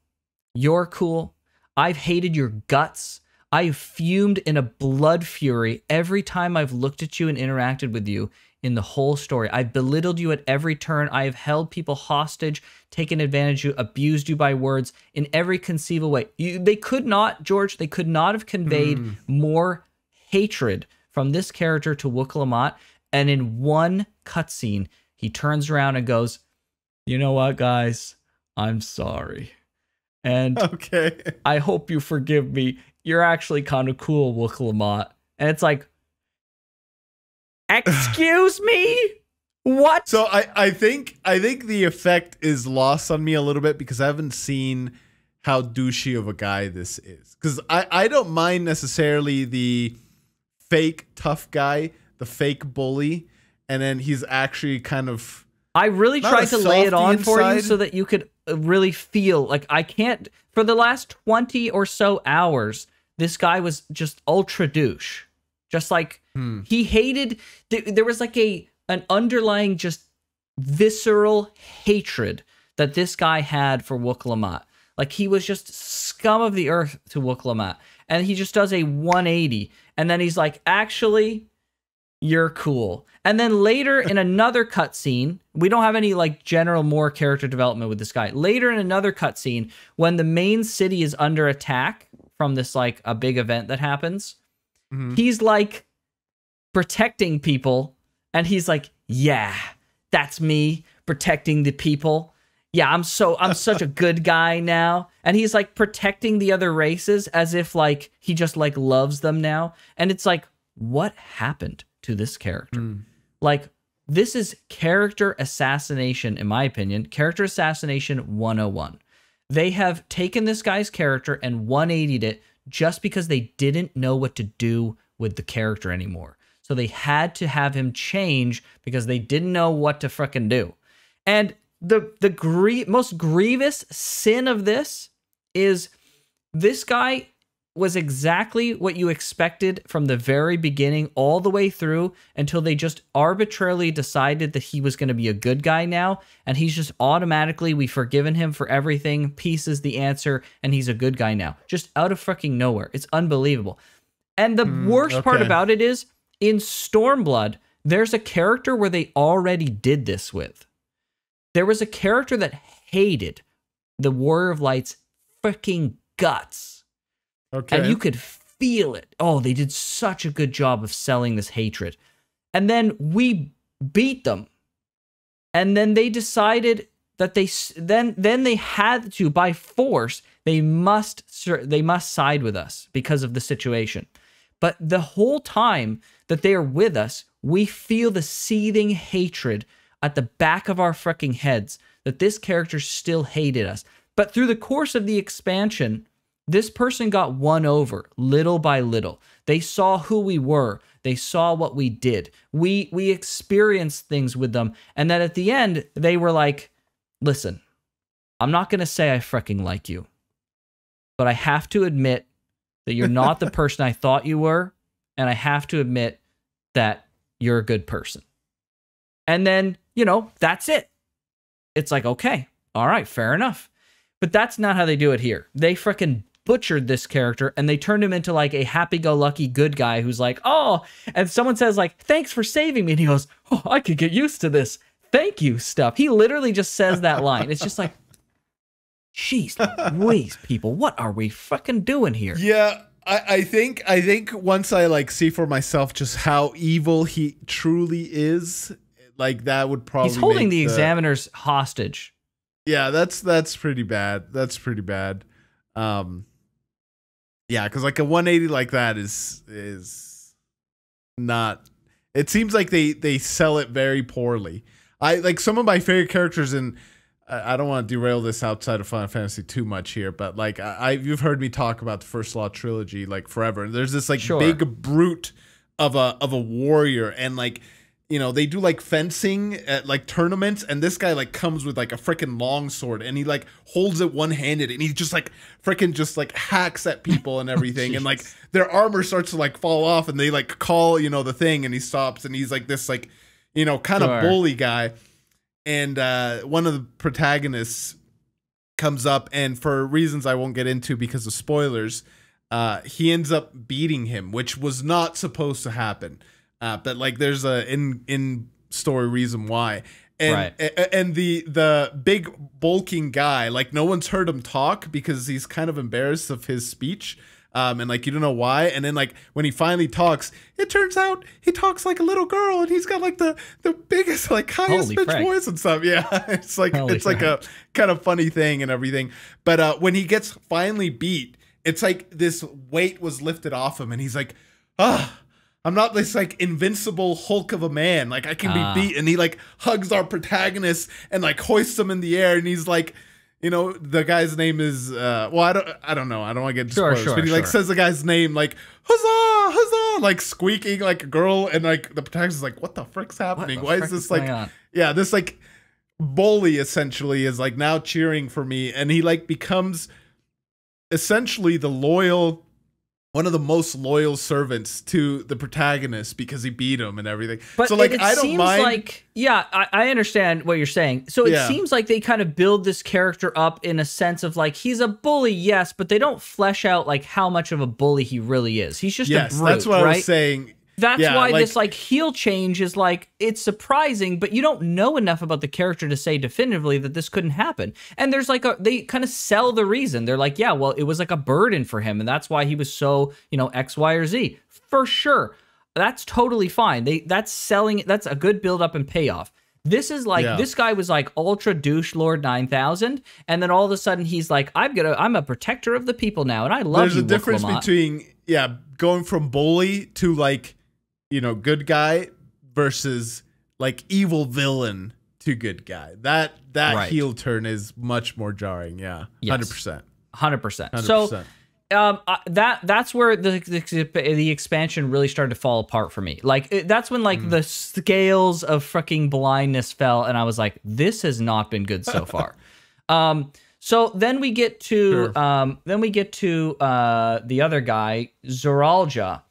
You're cool. I've hated your guts. I've fumed in a blood fury every time I've looked at you and interacted with you in the whole story. I've belittled you at every turn. I have held people hostage, taken advantage of you, abused you by words in every conceivable way. They could not, George, they could not have conveyed more hatred from this character to Muk Lamat. And in one cutscene, he turns around and goes, you know what, guys? I'm sorry. And I hope you forgive me. You're actually kind of cool, Muk Lamat. And it's like, excuse me? What? So I think the effect is lost on me a little bit because I haven't seen how douchey of a guy this is. Because I don't mind necessarily the fake tough guy, the fake bully, and then he's actually kind of... I really tried to lay it on for you so that you could really feel like I can't... For the last 20 or so hours, this guy was just ultra douche. Just like he hated... There was like an underlying just visceral hatred that this guy had for Muk Lamat. Like he was just scum of the earth to Muk Lamat. And he just does a 180. And then he's like, actually, you're cool. And then later in another cutscene, we don't have any like general more character development with this guy. Later in another cutscene, when the main city is under attack from this like a big event that happens, he's like protecting people. And he's like, yeah, that's me protecting the people. Yeah, I'm such a good guy now. And he's like protecting the other races as if like he just like loves them now. And it's like, what happened to this character? Like, this is character assassination, in my opinion. Character assassination 101. They have taken this guy's character and 180'd it just because they didn't know what to do with the character anymore. So they had to have him change because they didn't know what to frickin' do. And the most grievous sin of this is this guy was exactly what you expected from the very beginning all the way through until they just arbitrarily decided that he was going to be a good guy now. And he's just automatically, we've forgiven him for everything. Peace is the answer. And he's a good guy now. Just out of fucking nowhere. It's unbelievable. And the worst part about it is in Stormblood, there's a character where they already did this with. There was a character that hated the Warrior of Light's freaking guts. And you could feel it. Oh, they did such a good job of selling this hatred. And then we beat them. And then they decided that then they had to, by force, they must side with us because of the situation. But the whole time that they are with us, we feel the seething hatred at the back of our freaking heads that this character still hated us. But through the course of the expansion, this person got won over little by little. They saw who we were. They saw what we did. We experienced things with them. And then at the end, they were like, listen, I'm not going to say I freaking like you, but I have to admit that you're not the person I thought you were. And I have to admit that you're a good person. And then, you know, that's it. It's like, okay, all right, fair enough. But that's not how they do it here. They freaking butchered this character and they turned him into like a happy-go-lucky good guy who's like, oh, and someone says like, thanks for saving me. And he goes, oh, I could get used to this. Thank you stuff. He literally just says that line. It's just like, jeez Louise, people, what are we fucking doing here? Yeah, I think once I like see for myself just how evil he truly is, like that would probably he's holding the examiners hostage. Yeah, that's pretty bad. That's pretty bad. Yeah, because like a 180 like that is not. It seems like they sell it very poorly. I like some of my favorite characters in. I don't want to derail this outside of Final Fantasy too much here, but like you've heard me talk about the First Law trilogy like forever. There's this like big brute of a warrior, and like, you know, they do like fencing at like tournaments, and this guy like comes with like a freaking long sword, and he like holds it one-handed, and he just like freaking just like hacks at people and everything, and like their armor starts to like fall off, and they like call, you know, the thing, and he stops, and he's like this like, you know, kind of bully guy. And one of the protagonists comes up, and for reasons I won't get into because of spoilers, he ends up beating him, which was not supposed to happen. But like, there's a in story reason why. And and the big bulking guy, like no one's heard him talk because he's kind of embarrassed of his speech. And like, you don't know why. And then like when he finally talks, it turns out he talks like a little girl, and he's got like the biggest, like highest pitched voice and stuff. Yeah. It's like, like a kind of funny thing and everything. But when he gets finally beat, it's like this weight was lifted off him, and he's like, I'm not this like invincible Hulk of a man. Like I can be beat. And he like hugs our protagonist and like hoists him in the air. And he's like, you know, the guy's name is well, I don't know. I don't want to get into spoilers, but he like says the guy's name like huzzah, huzzah, like squeaking like a girl, and like the protagonist is like, what the frick's happening? Why is this like this like bully essentially is like now cheering for me, and he like becomes essentially the one of the most loyal servants to the protagonist because he beat him and everything. But so like, it I don't seems mind. Like, yeah, I understand what you're saying. So it seems like they kind of build this character up in a sense of like, he's a bully, yes, but they don't flesh out like how much of a bully he really is. He's just a brute, that's what right? I was saying. That's why like, this like heel change is like, it's surprising, but you don't know enough about the character to say definitively that this couldn't happen. And there's like they kind of sell the reason. They're like, yeah, well, it was like a burden for him, and that's why he was so, you know, X, Y, or Z. For sure. That's totally fine. That's selling, that's a good build up and payoff. This is like, this guy was like ultra douche Lord 9000, and then all of a sudden he's like, I'm a protector of the people now, and I love you, Muk Lamat. There's a difference between, going from bully to like, you know, good guy versus like evil villain to good guy. That heel turn is much more jarring. Yeah, 100%. 100%. So that's where the expansion really started to fall apart for me. Like that's when like the scales of fucking blindness fell, and I was like, this has not been good so far. So then we get to the other guy, Zoralja.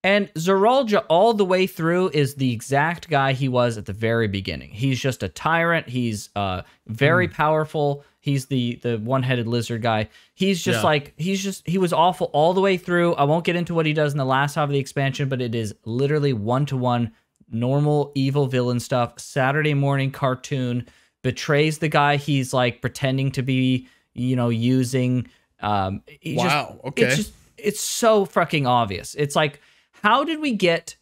And Zoralja all the way through is the exact guy he was at the very beginning. He's just a tyrant. He's very powerful. He's the one-headed lizard guy. He's just like, he was awful all the way through. I won't get into what he does in the last half of the expansion, but it is literally one-to-one normal evil villain stuff. Saturday morning cartoon, betrays the guy he's like pretending to be, you know, using. It's so fucking obvious. It's like, how did we get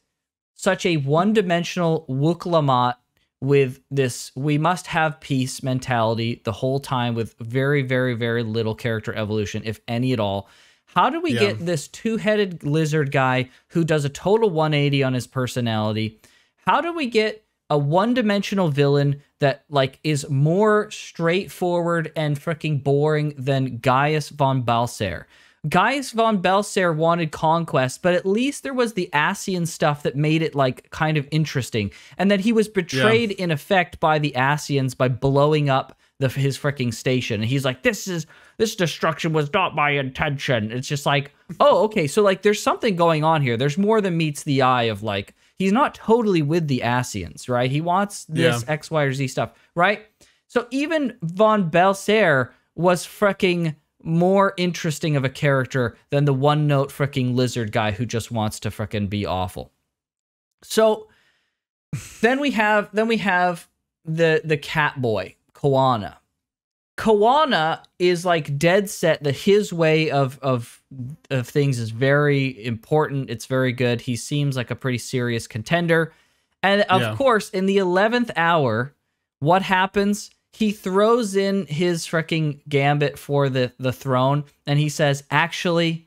such a one-dimensional Muk Lamat with this we must have peace mentality the whole time with very, very, very little character evolution, if any at all? How did we get this two-headed lizard guy who does a total 180 on his personality? How did we get a one-dimensional villain that like is more straightforward and freaking boring than Gaius von Balsair? Gaius von Balsair wanted conquest, but at least there was the Ascian stuff that made it like kind of interesting. And then he was betrayed in effect by the Ascians by blowing up his freaking station. And he's like, this destruction was not my intention. It's just like, oh, okay. So like there's something going on here. There's more than meets the eye of like, he's not totally with the Ascians, right? He wants this X, Y, or Z stuff, right? So even von Balsair was freaking more interesting of a character than the one-note freaking lizard guy who just wants to freaking be awful. So then we have the cat boy, Koana. Koana is like dead set that his way of things is very important. It's very good. He seems like a pretty serious contender. And of course, in the 11th hour, what happens? He throws in his freaking gambit for the throne, and he says, actually,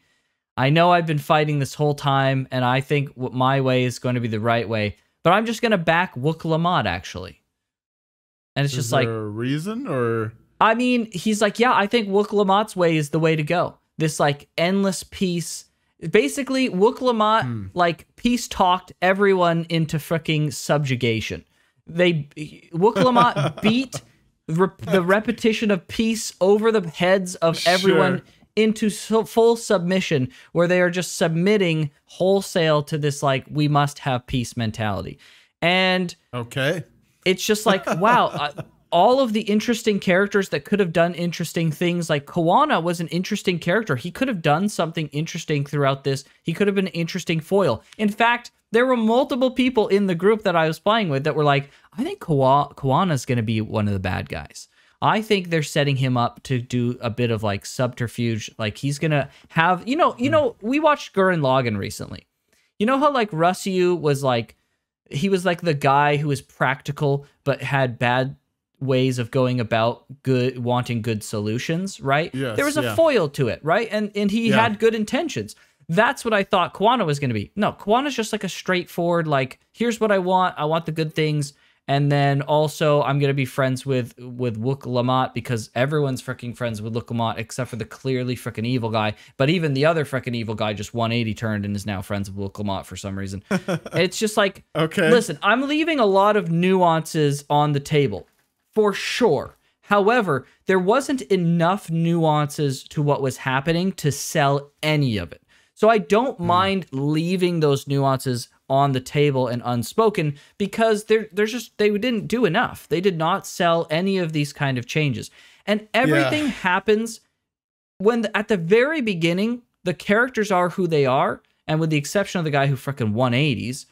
I know I've been fighting this whole time, and I think my way is going to be the right way, but I'm just going to back Muk Lamat, actually. And it's just like... Is there a reason, or... I mean, he's like, yeah, I think Muk Lamat's way is the way to go. This, like, endless peace. Basically, Muk Lamat, like, peace talked everyone into freaking subjugation. Muk Lamat beat the repetition of peace over the heads of everyone into full submission, where they are just submitting wholesale to this, like, we must have peace mentality. And it's just like, wow, all of the interesting characters that could have done interesting things, like Kawana was an interesting character. He could have done something interesting throughout this. He could have been an interesting foil. In fact, there were multiple people in the group that I was playing with that were like, I think Kawana's going to be one of the bad guys. I think they're setting him up to do a bit of like subterfuge. Like he's going to have, you know, we watched Gurren Lagann recently. You know how like Rusyu was like, he was like the guy who was practical, but had bad ways of going about wanting good solutions, right? Yes, there was a foil to it, right? And he had good intentions. That's what I thought Kawana was going to be. No, Kawana's just like a straightforward, like, here's what I want the good things, and then also I'm going to be friends with Muk Lamat because everyone's freaking friends with Muk Lamat except for the clearly freaking evil guy, but even the other freaking evil guy just 180 turned and is now friends with Muk Lamat for some reason. It's just like, listen, I'm leaving a lot of nuances on the table. For sure. However, there wasn't enough nuances to what was happening to sell any of it. So I don't mind leaving those nuances on the table and unspoken because they didn't do enough. They did not sell any of these kind of changes. And everything happens when at the very beginning, the characters are who they are. And with the exception of the guy who freaking 180s,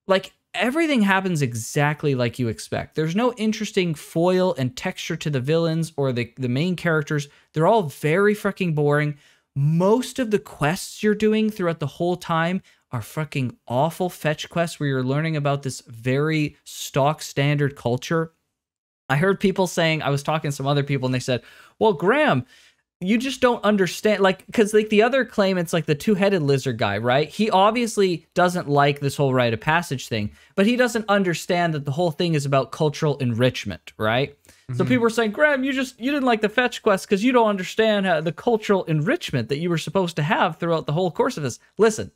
like, everything happens exactly like you expect. There's no interesting foil and texture to the villains or the main characters. They're all very freaking boring. Most of the quests you're doing throughout the whole time are freaking awful fetch quests where you're learning about this very stock standard culture. I heard people saying, I was talking to some other people and they said, well, Graham, you just don't understand, like, because like the other claim, it's like the two-headed lizard guy, right? He obviously doesn't like this whole rite of passage thing, but he doesn't understand that the whole thing is about cultural enrichment, right? So people were saying, Graham, you didn't like the fetch quest because you don't understand the cultural enrichment that you were supposed to have throughout the whole course of this. Listen,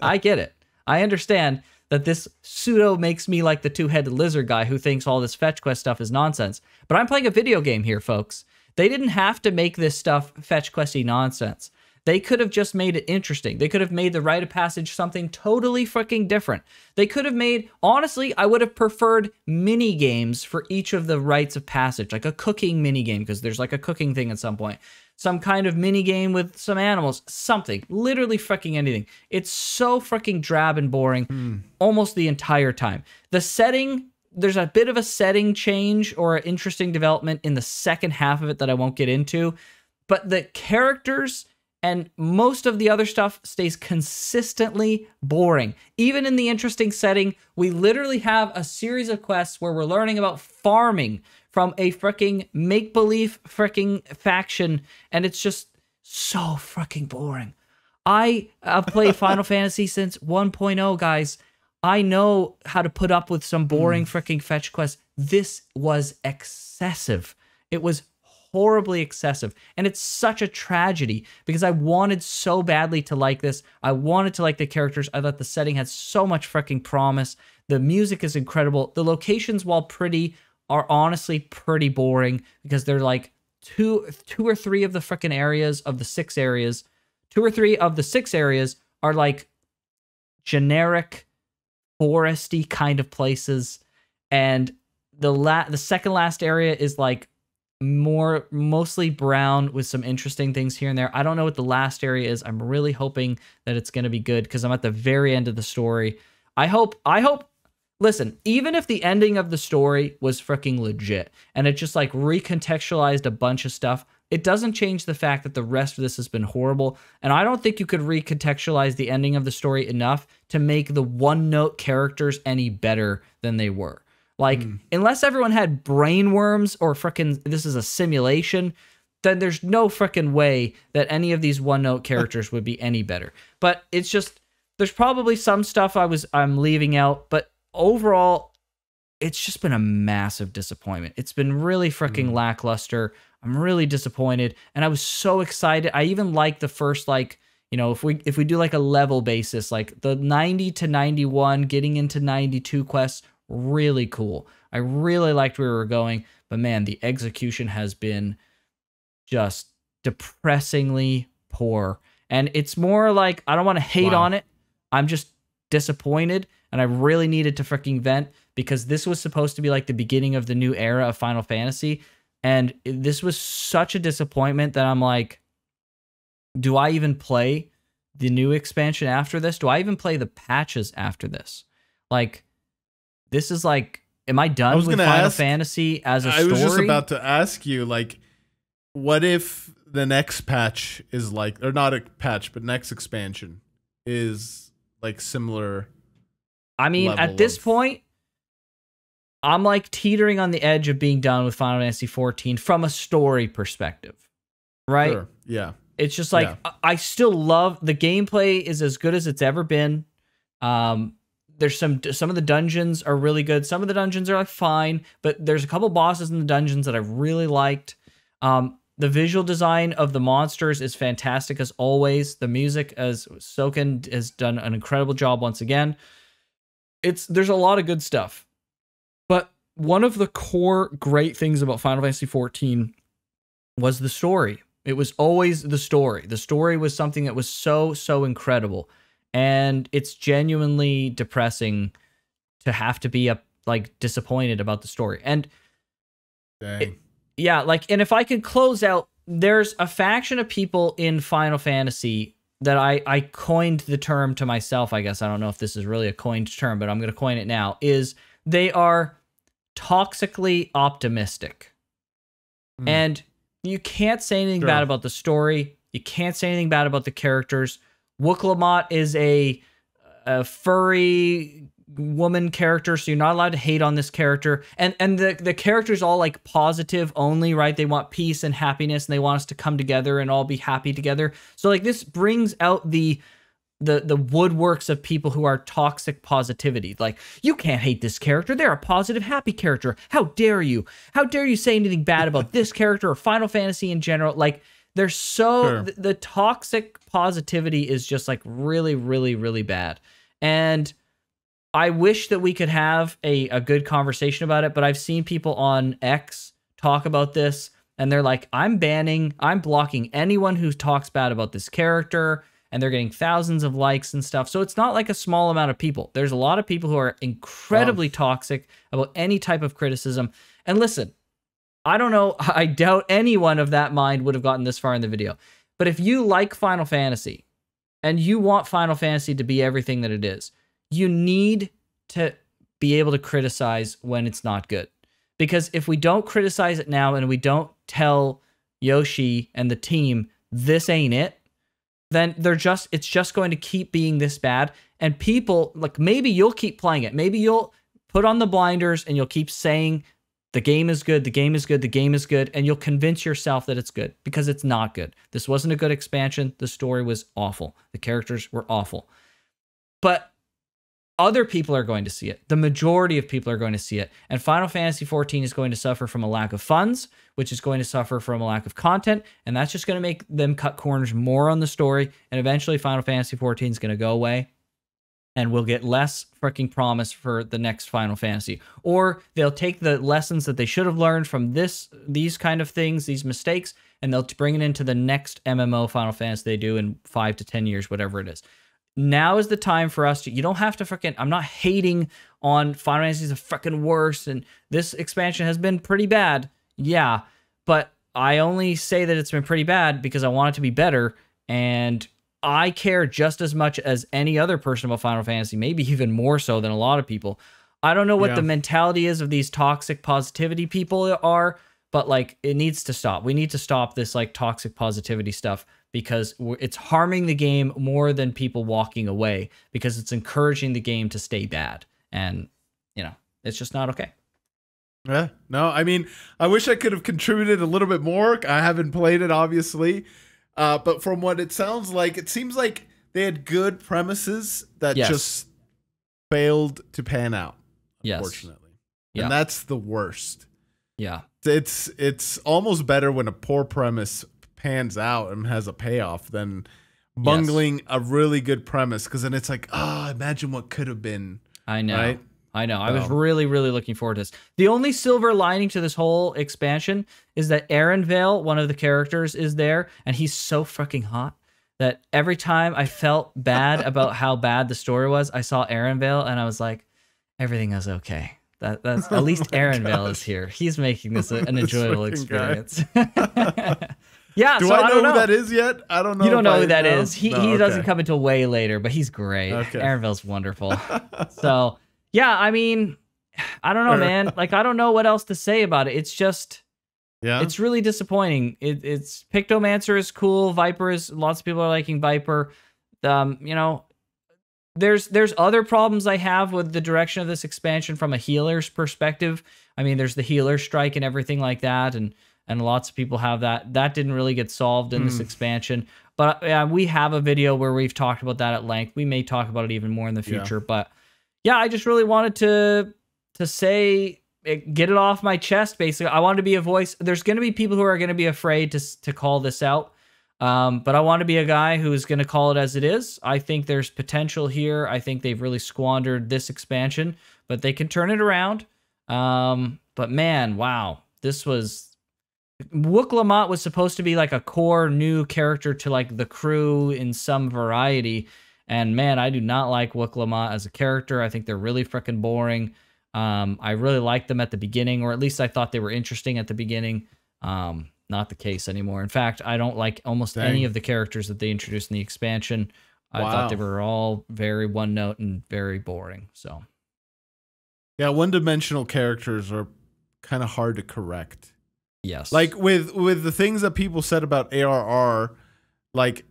I get it. I understand that this pseudo makes me like the two-headed lizard guy who thinks all this fetch quest stuff is nonsense. But I'm playing a video game here, folks. They didn't have to make this stuff fetch questy nonsense. They could have just made it interesting. They could have made the rite of passage something totally freaking different. They could have made, honestly, I would have preferred mini games for each of the rites of passage, like a cooking mini game, because there's like a cooking thing at some point. Some kind of mini game with some animals, something, literally freaking anything. It's so freaking drab and boring almost the entire time. The setting, there's a bit of a setting change or an interesting development in the second half of it that I won't get into, but the characters and most of the other stuff stays consistently boring. Even in the interesting setting, we literally have a series of quests where we're learning about farming from a freaking make-believe freaking faction, and it's just so freaking boring. I've played Final Fantasy since 1.0, guys. I know how to put up with some boring freaking fetch quests. This was excessive. It was horribly excessive. And it's such a tragedy because I wanted so badly to like this. I wanted to like the characters. I thought the setting had so much freaking promise. The music is incredible. The locations, while pretty, are honestly pretty boring because they're like two or three of the freaking areas of the 6 areas. 2 or 3 of the 6 areas are like generic foresty kind of places, and the second last area is like mostly brown with some interesting things here and there. I don't know what the last area is. I'm really hoping that it's going to be good because I'm at the very end of the story. I hope listen, even if the ending of the story was freaking legit and it just like recontextualized a bunch of stuff, it doesn't change the fact that the rest of this has been horrible. And I don't think you could recontextualize the ending of the story enough to make the one-note characters any better than they were. Like, unless everyone had brain worms or frickin' this is a simulation, then there's no freaking way that any of these one-note characters would be any better. But it's just, there's probably some stuff I'm leaving out, but overall, it's just been a massive disappointment. It's been really freaking lackluster. I'm really disappointed, and I was so excited. I even like the first, like, you know, if we do like a level basis, like the 90 to 91, getting into 92 quests, really cool. I really liked where we were going, but man, the execution has been just depressingly poor. And it's more like, I don't want to hate on it. I'm just disappointed, and I really needed to freaking vent, because this was supposed to be like the beginning of the new era of Final Fantasy, and this was such a disappointment that I'm like, do I even play the new expansion after this? Do I even play the patches after this? Like, this is like, am I done with Final Fantasy as a story? I was just about to ask you, like, what if the next patch is like, or not a patch, but next expansion is like similar? I mean, at this point, I'm like teetering on the edge of being done with Final Fantasy XIV from a story perspective, right? Sure. Yeah. It's just like, I still love, the gameplay is as good as it's ever been. There's some of the dungeons are really good. Some of the dungeons are like fine, but there's a couple bosses in the dungeons that I really liked. The visual design of the monsters is fantastic as always. The music, as Soken has done an incredible job once again. There's a lot of good stuff. But one of the core great things about Final Fantasy XIV was the story. It was always the story. The story was something that was so, so incredible. And it's genuinely depressing to have to be disappointed about the story. And yeah, like, and if I could close out, there's a faction of people in Final Fantasy that I coined the term to myself, I guess. I don't know if this is really a coined term, but I'm going to coin it now, is they are toxically optimistic. And you can't say anything bad about the story. You can't say anything bad about the characters. Muk Lamat is a furry woman character, so you're not allowed to hate on this character. And the character's all like positive only, right? They want peace and happiness, and they want us to come together and all be happy together. So like, this brings out the woodworks of people who are toxic positivity. Like, you can't hate this character. They're a positive, happy character. How dare you? How dare you say anything bad about this character or Final Fantasy in general? Like, they're so... The toxic positivity is just, like, really, really, really bad. And I wish that we could have a good conversation about it, but I've seen people on X talk about this, and they're like, I'm blocking anyone who talks bad about this character, and they're getting thousands of likes and stuff. So it's not like a small amount of people. There's a lot of people who are incredibly toxic about any type of criticism. And listen, I don't know, I doubt anyone of that mind would have gotten this far in the video. But if you like Final Fantasy, and you want Final Fantasy to be everything that it is, you need to be able to criticize when it's not good. Because if we don't criticize it now, and we don't tell Yoshi and the team, this ain't it, then it's just going to keep being this bad. And people, like, maybe you'll keep playing it. Maybe you'll put on the blinders and you'll keep saying, the game is good, the game is good, the game is good, and you'll convince yourself that it's good, because it's not good. This wasn't a good expansion. The story was awful. The characters were awful. But other people are going to see it. The majority of people are going to see it. And Final Fantasy XIV is going to suffer from a lack of funds, which is going to suffer from a lack of content, and that's just going to make them cut corners more on the story, and eventually Final Fantasy XIV is going to go away, and we'll get less freaking promise for the next Final Fantasy. Or they'll take the lessons that they should have learned from these kind of things, these mistakes, and they'll bring it into the next MMO Final Fantasy they do in 5 to 10 years, whatever it is. Now is the time for us to, you don't have to freaking, I'm not hating on Final Fantasy is the freaking worst, and this expansion has been pretty bad. Yeah, but I only say that it's been pretty bad because I want it to be better, and I care just as much as any other person about Final Fantasy, maybe even more so than a lot of people. I don't know what the mentality is of these toxic positivity people are, but like, it needs to stop. We need to stop this like toxic positivity stuff, because it's harming the game more than people walking away, because it's encouraging the game to stay bad. And, you know, it's just not okay. Yeah. No, I mean, I wish I could have contributed a little bit more. I haven't played it, obviously. But from what it sounds like, it seems like they had good premises that just failed to pan out, unfortunately. Yeah. And that's the worst. Yeah. It's almost better when a poor premise pans out and has a payoff than bungling a really good premise, because then it's like, imagine what could have been. I know. Right? I know. I was really, really looking forward to this. The only silver lining to this whole expansion is that Vale, one of the characters, is there, and he's so fucking hot that every time I felt bad about how bad the story was, I saw Vale, and I was like, everything is okay. That's at least Vale is here. He's making this an enjoyable experience. Yeah. Do so I don't know who that is yet? I don't know. You don't know who that is. He okay. doesn't come until way later, but he's great. Okay. Vale's wonderful. So yeah, I mean, I don't know, man. Like, I don't know what else to say about it. It's just, it's really disappointing. It's Pictomancer is cool. Viper is, lots of people are liking Viper. You know, there's other problems I have with the direction of this expansion from a healer's perspective. I mean, there's the healer strike and everything like that, and lots of people have that. That didn't really get solved in this expansion. But we have a video where we've talked about that at length. We may talk about it even more in the future, but yeah, I just really wanted to say, get it off my chest, basically. I wanted to be a voice. There's going to be people who are going to be afraid to call this out, but I want to be a guy who's going to call it as it is. I think there's potential here. I think they've really squandered this expansion, but they can turn it around. But man, wow. This was... Muk Lamat was supposed to be like a core new character to like the crew in some variety. And man, I do not like Muk Lamat as a character. I think they're really freaking boring. I really liked them at the beginning, or at least I thought they were interesting at the beginning. Not the case anymore. In fact, I don't like almost any of the characters that they introduced in the expansion. I thought they were all very one note and very boring. So yeah, one-dimensional characters are kind of hard to correct. Yes. Like with the things that people said about ARR, like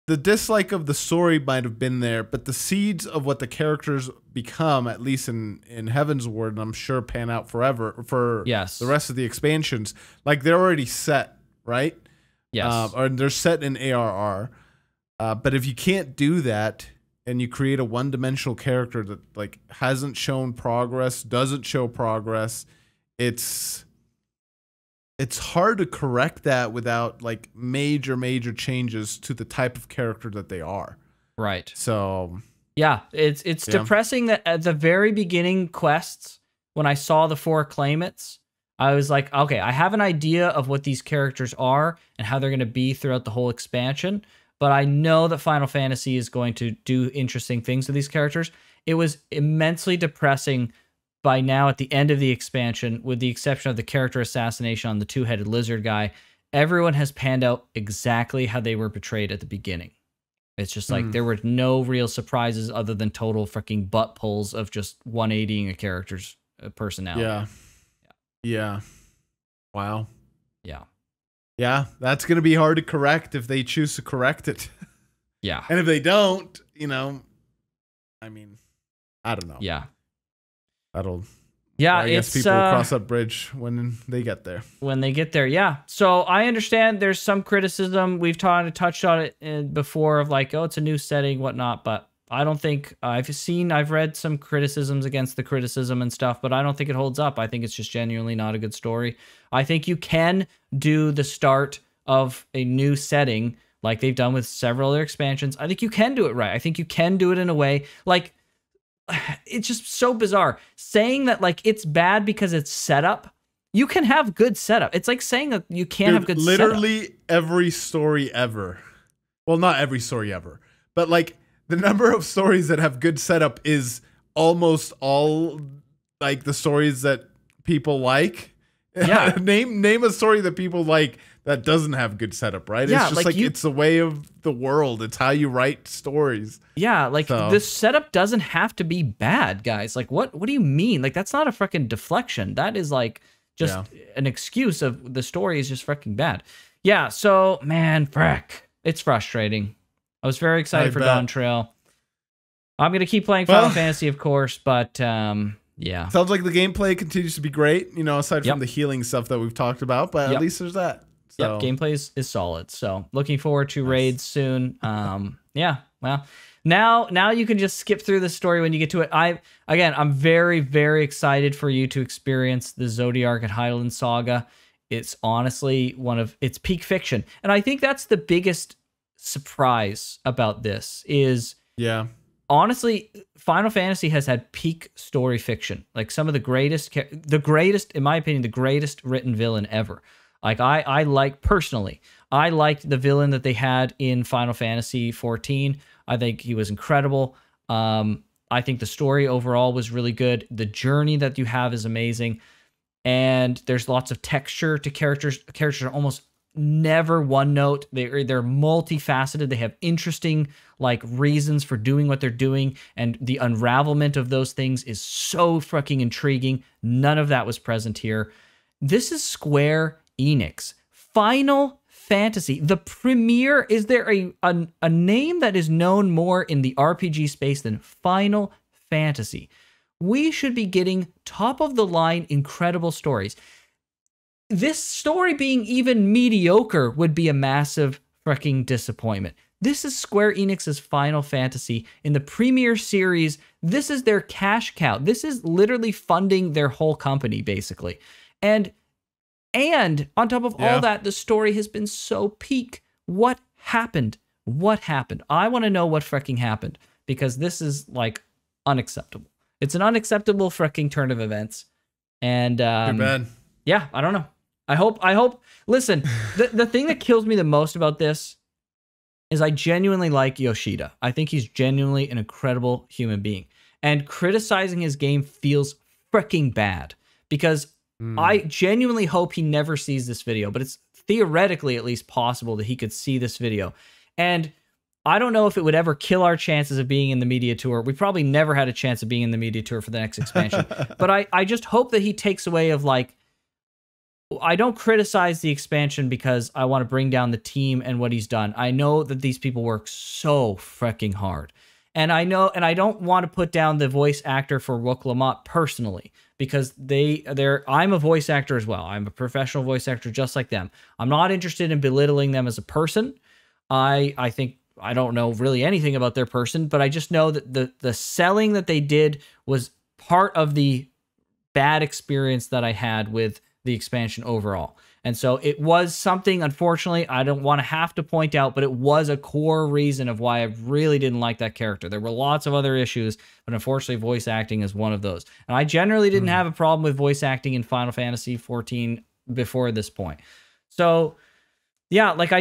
the dislike of the story might have been there, but the seeds of what the characters become, at least in Heaven's Ward, and I'm sure pan out forever for the rest of the expansions, like they're already set, right? Yes. Or they're set in ARR. But if you can't do that and you create a one-dimensional character that like hasn't shown progress, doesn't show progress, it's hard to correct that without like major changes to the type of character that they are. Right. So yeah, it's depressing that at the very beginning quests, when I saw the 4 claimants, I was like, okay, I have an idea of what these characters are and how they're going to be throughout the whole expansion, but I know that Final Fantasy is going to do interesting things with these characters. It was immensely depressing by now at the end of the expansion, with the exception of the character assassination on the 2-headed lizard guy. Everyone has panned out exactly how they were portrayed at the beginning. It's just like there were no real surprises other than total freaking butt pulls of just 180ing a character's personality. Yeah. Wow. Yeah. Yeah, that's going to be hard to correct if they choose to correct it. Yeah. And if they don't, you know, I mean, I don't know. Yeah. I guess people will cross that bridge when they get there. When they get there, yeah. So I understand there's some criticism. We've touched on it before of like, oh, it's a new setting, whatnot. But I don't think I've read some criticisms against the criticism and stuff, but I don't think it holds up. I think it's just genuinely not a good story. I think you can do the start of a new setting like they've done with several other expansions. I think you can do it right. I think you can do it in a way like, it's just so bizarre saying that like it's bad because it's setup. You can have good setup. It's like saying that you can't have good literally setup. Every story ever. Well, not every story ever, but like the number of stories that have good setup is almost all like the stories that people like. Yeah. name a story that people like that doesn't have good setup, right? Yeah, it's just like it's the way of the world. It's how you write stories. Yeah, like the setup doesn't have to be bad, guys. Like what do you mean? Like that's not a freaking deflection. That is like just an excuse of the story is just freaking bad. Yeah, so man, frick. It's frustrating. I was very excited for Dawntrail. I'm going to keep playing Final Fantasy, of course, but Yeah. Sounds like the gameplay continues to be great, you know, aside Yep. from the healing stuff that we've talked about, but Yep. at least there's that. So. Yep, gameplay is solid. So looking forward to raids soon. Yeah, well, now you can just skip through the story when you get to it. I'm very, very excited for you to experience the Zodiac and Hydaelyn saga. It's honestly it's peak fiction. And I think that's the biggest surprise about this is, yeah, honestly, Final Fantasy has had peak story fiction. Like some of the greatest, in my opinion, the greatest written villain ever. Like I like personally, I liked the villain that they had in Final Fantasy XIV. I think he was incredible. I think the story overall was really good. The journey that you have is amazing. And there's lots of texture to characters. Characters are almost never one note. They're multifaceted. They have interesting like reasons for doing what they're doing. And the unravelment of those things is so fucking intriguing. None of that was present here. This is Square Enix. Final Fantasy, the premier. Is there a name that is known more in the RPG space than Final Fantasy? We should be getting top of the line incredible stories. This story being even mediocre would be a massive freaking disappointment. This is Square Enix's Final Fantasy in the premier series. This is their cash cow. This is literally funding their whole company, basically. And on top of all that, the story has been so peak. What happened? What happened? I want to know what freaking happened, because this is like unacceptable. It's an unacceptable freaking turn of events. And too bad. Yeah, I don't know. I hope. Listen, the thing that kills me the most about this is I genuinely like Yoshida. I think he's genuinely an incredible human being. And criticizing his game feels freaking bad, because I genuinely hope he never sees this video, but it's theoretically at least possible that he could see this video. And I don't know if it would ever kill our chances of being in the media tour. We probably never had a chance of being in the media tour for the next expansion. But I just hope that he takes away of like, I don't criticize the expansion because I want to bring down the team and what he's done. I know that these people work so freaking hard. And I know, and I don't want to put down the voice actor for Muk Lamat personally, because I'm a voice actor as well. I'm a professional voice actor just like them. I'm not interested in belittling them as a person. I think I don't know really anything about their person, but I just know that the selling that they did was part of the bad experience that I had with the expansion overall. And so it was something, unfortunately, I don't want to have to point out, but it was a core reason of why I really didn't like that character. There were lots of other issues, but unfortunately voice acting is one of those. And I generally didn't have a problem with voice acting in Final Fantasy XIV before this point. So yeah, like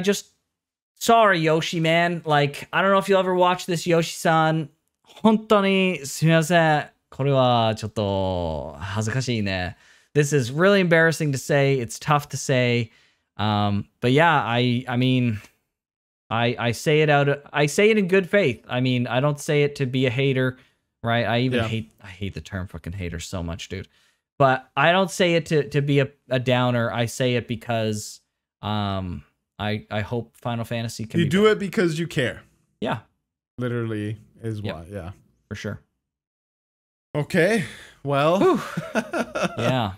sorry, Yoshi, man. Like, I don't know if you'll ever watch this, Yoshi-san. 本当にすみません。これはちょっと恥ずかしいね。This is really embarrassing to say. It's tough to say. But yeah, I mean, I say it I say it in good faith. I mean, I don't say it to be a hater, right? I hate the term fucking hater so much, dude. But I don't say it to be a downer. I say it because I hope Final Fantasy can. You do it because you care. Yeah, literally is why. Yeah, for sure. Okay, well, yeah.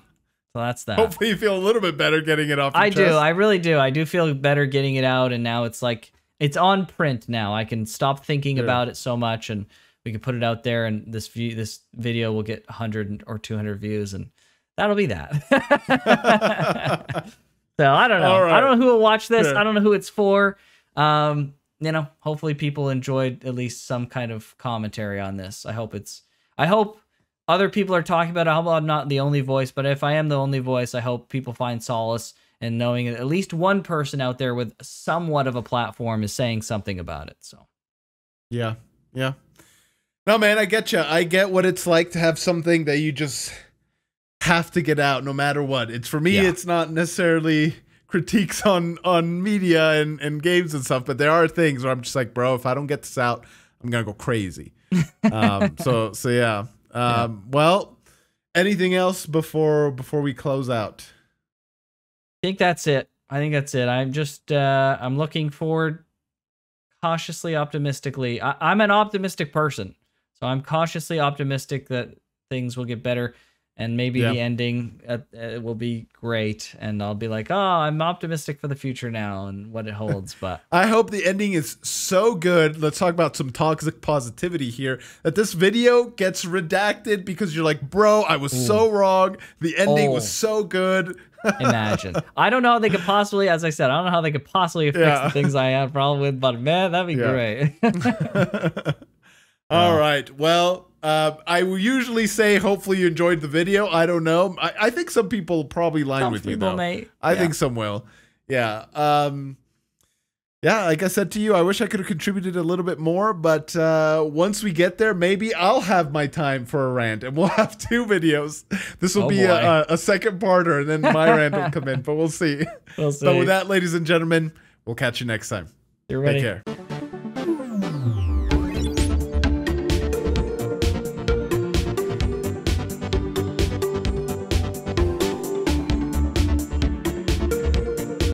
So that's that. Hopefully you feel a little bit better getting it off your chest. I really do. I do feel better getting it out, and now it's like it's on print now. I can stop thinking about it so much, and we can put it out there, and this video will get 100 or 200 views, and that'll be that. So I don't know. Right. I don't know who will watch this. I don't know who it's for. You know, hopefully people enjoyed at least some kind of commentary on this. I hope other people are talking about it. I hope I'm not the only voice, but if I am the only voice, I hope people find solace in knowing that at least one person out there with somewhat of a platform is saying something about it. So, yeah. No, man, I get you. I get what it's like to have something that you just have to get out no matter what. It's for me, it's not necessarily critiques on media and games and stuff, but there are things where I'm just like, bro, if I don't get this out, I'm gonna go crazy. So yeah. Well, anything else before we close out? I think that's it. I'm just I'm looking forward cautiously optimistically. I'm an optimistic person, so I'm cautiously optimistic that things will get better. And maybe the ending will be great, and I'll be like, "Oh, I'm optimistic for the future now and what it holds." But I hope the ending is so good. Let's talk about some toxic positivity here. That this video gets redacted because you're like, "Bro, I was so wrong. The ending was so good." Imagine. I don't know how they could possibly, as I said, I don't know how they could possibly fix the things I have problem with, but man, that'd be great. All right. Well, I will usually say, hopefully you enjoyed the video. I don't know. I think some people probably line with you, though. I think some will. Yeah. Yeah, like I said to you, I wish I could have contributed a little bit more, but once we get there, maybe I'll have my time for a rant, and we'll have 2 videos. This will be a second parter, and then my rant will come in, but we'll see. We'll see. But with that, ladies and gentlemen, we'll catch you next time. You're ready. Take care.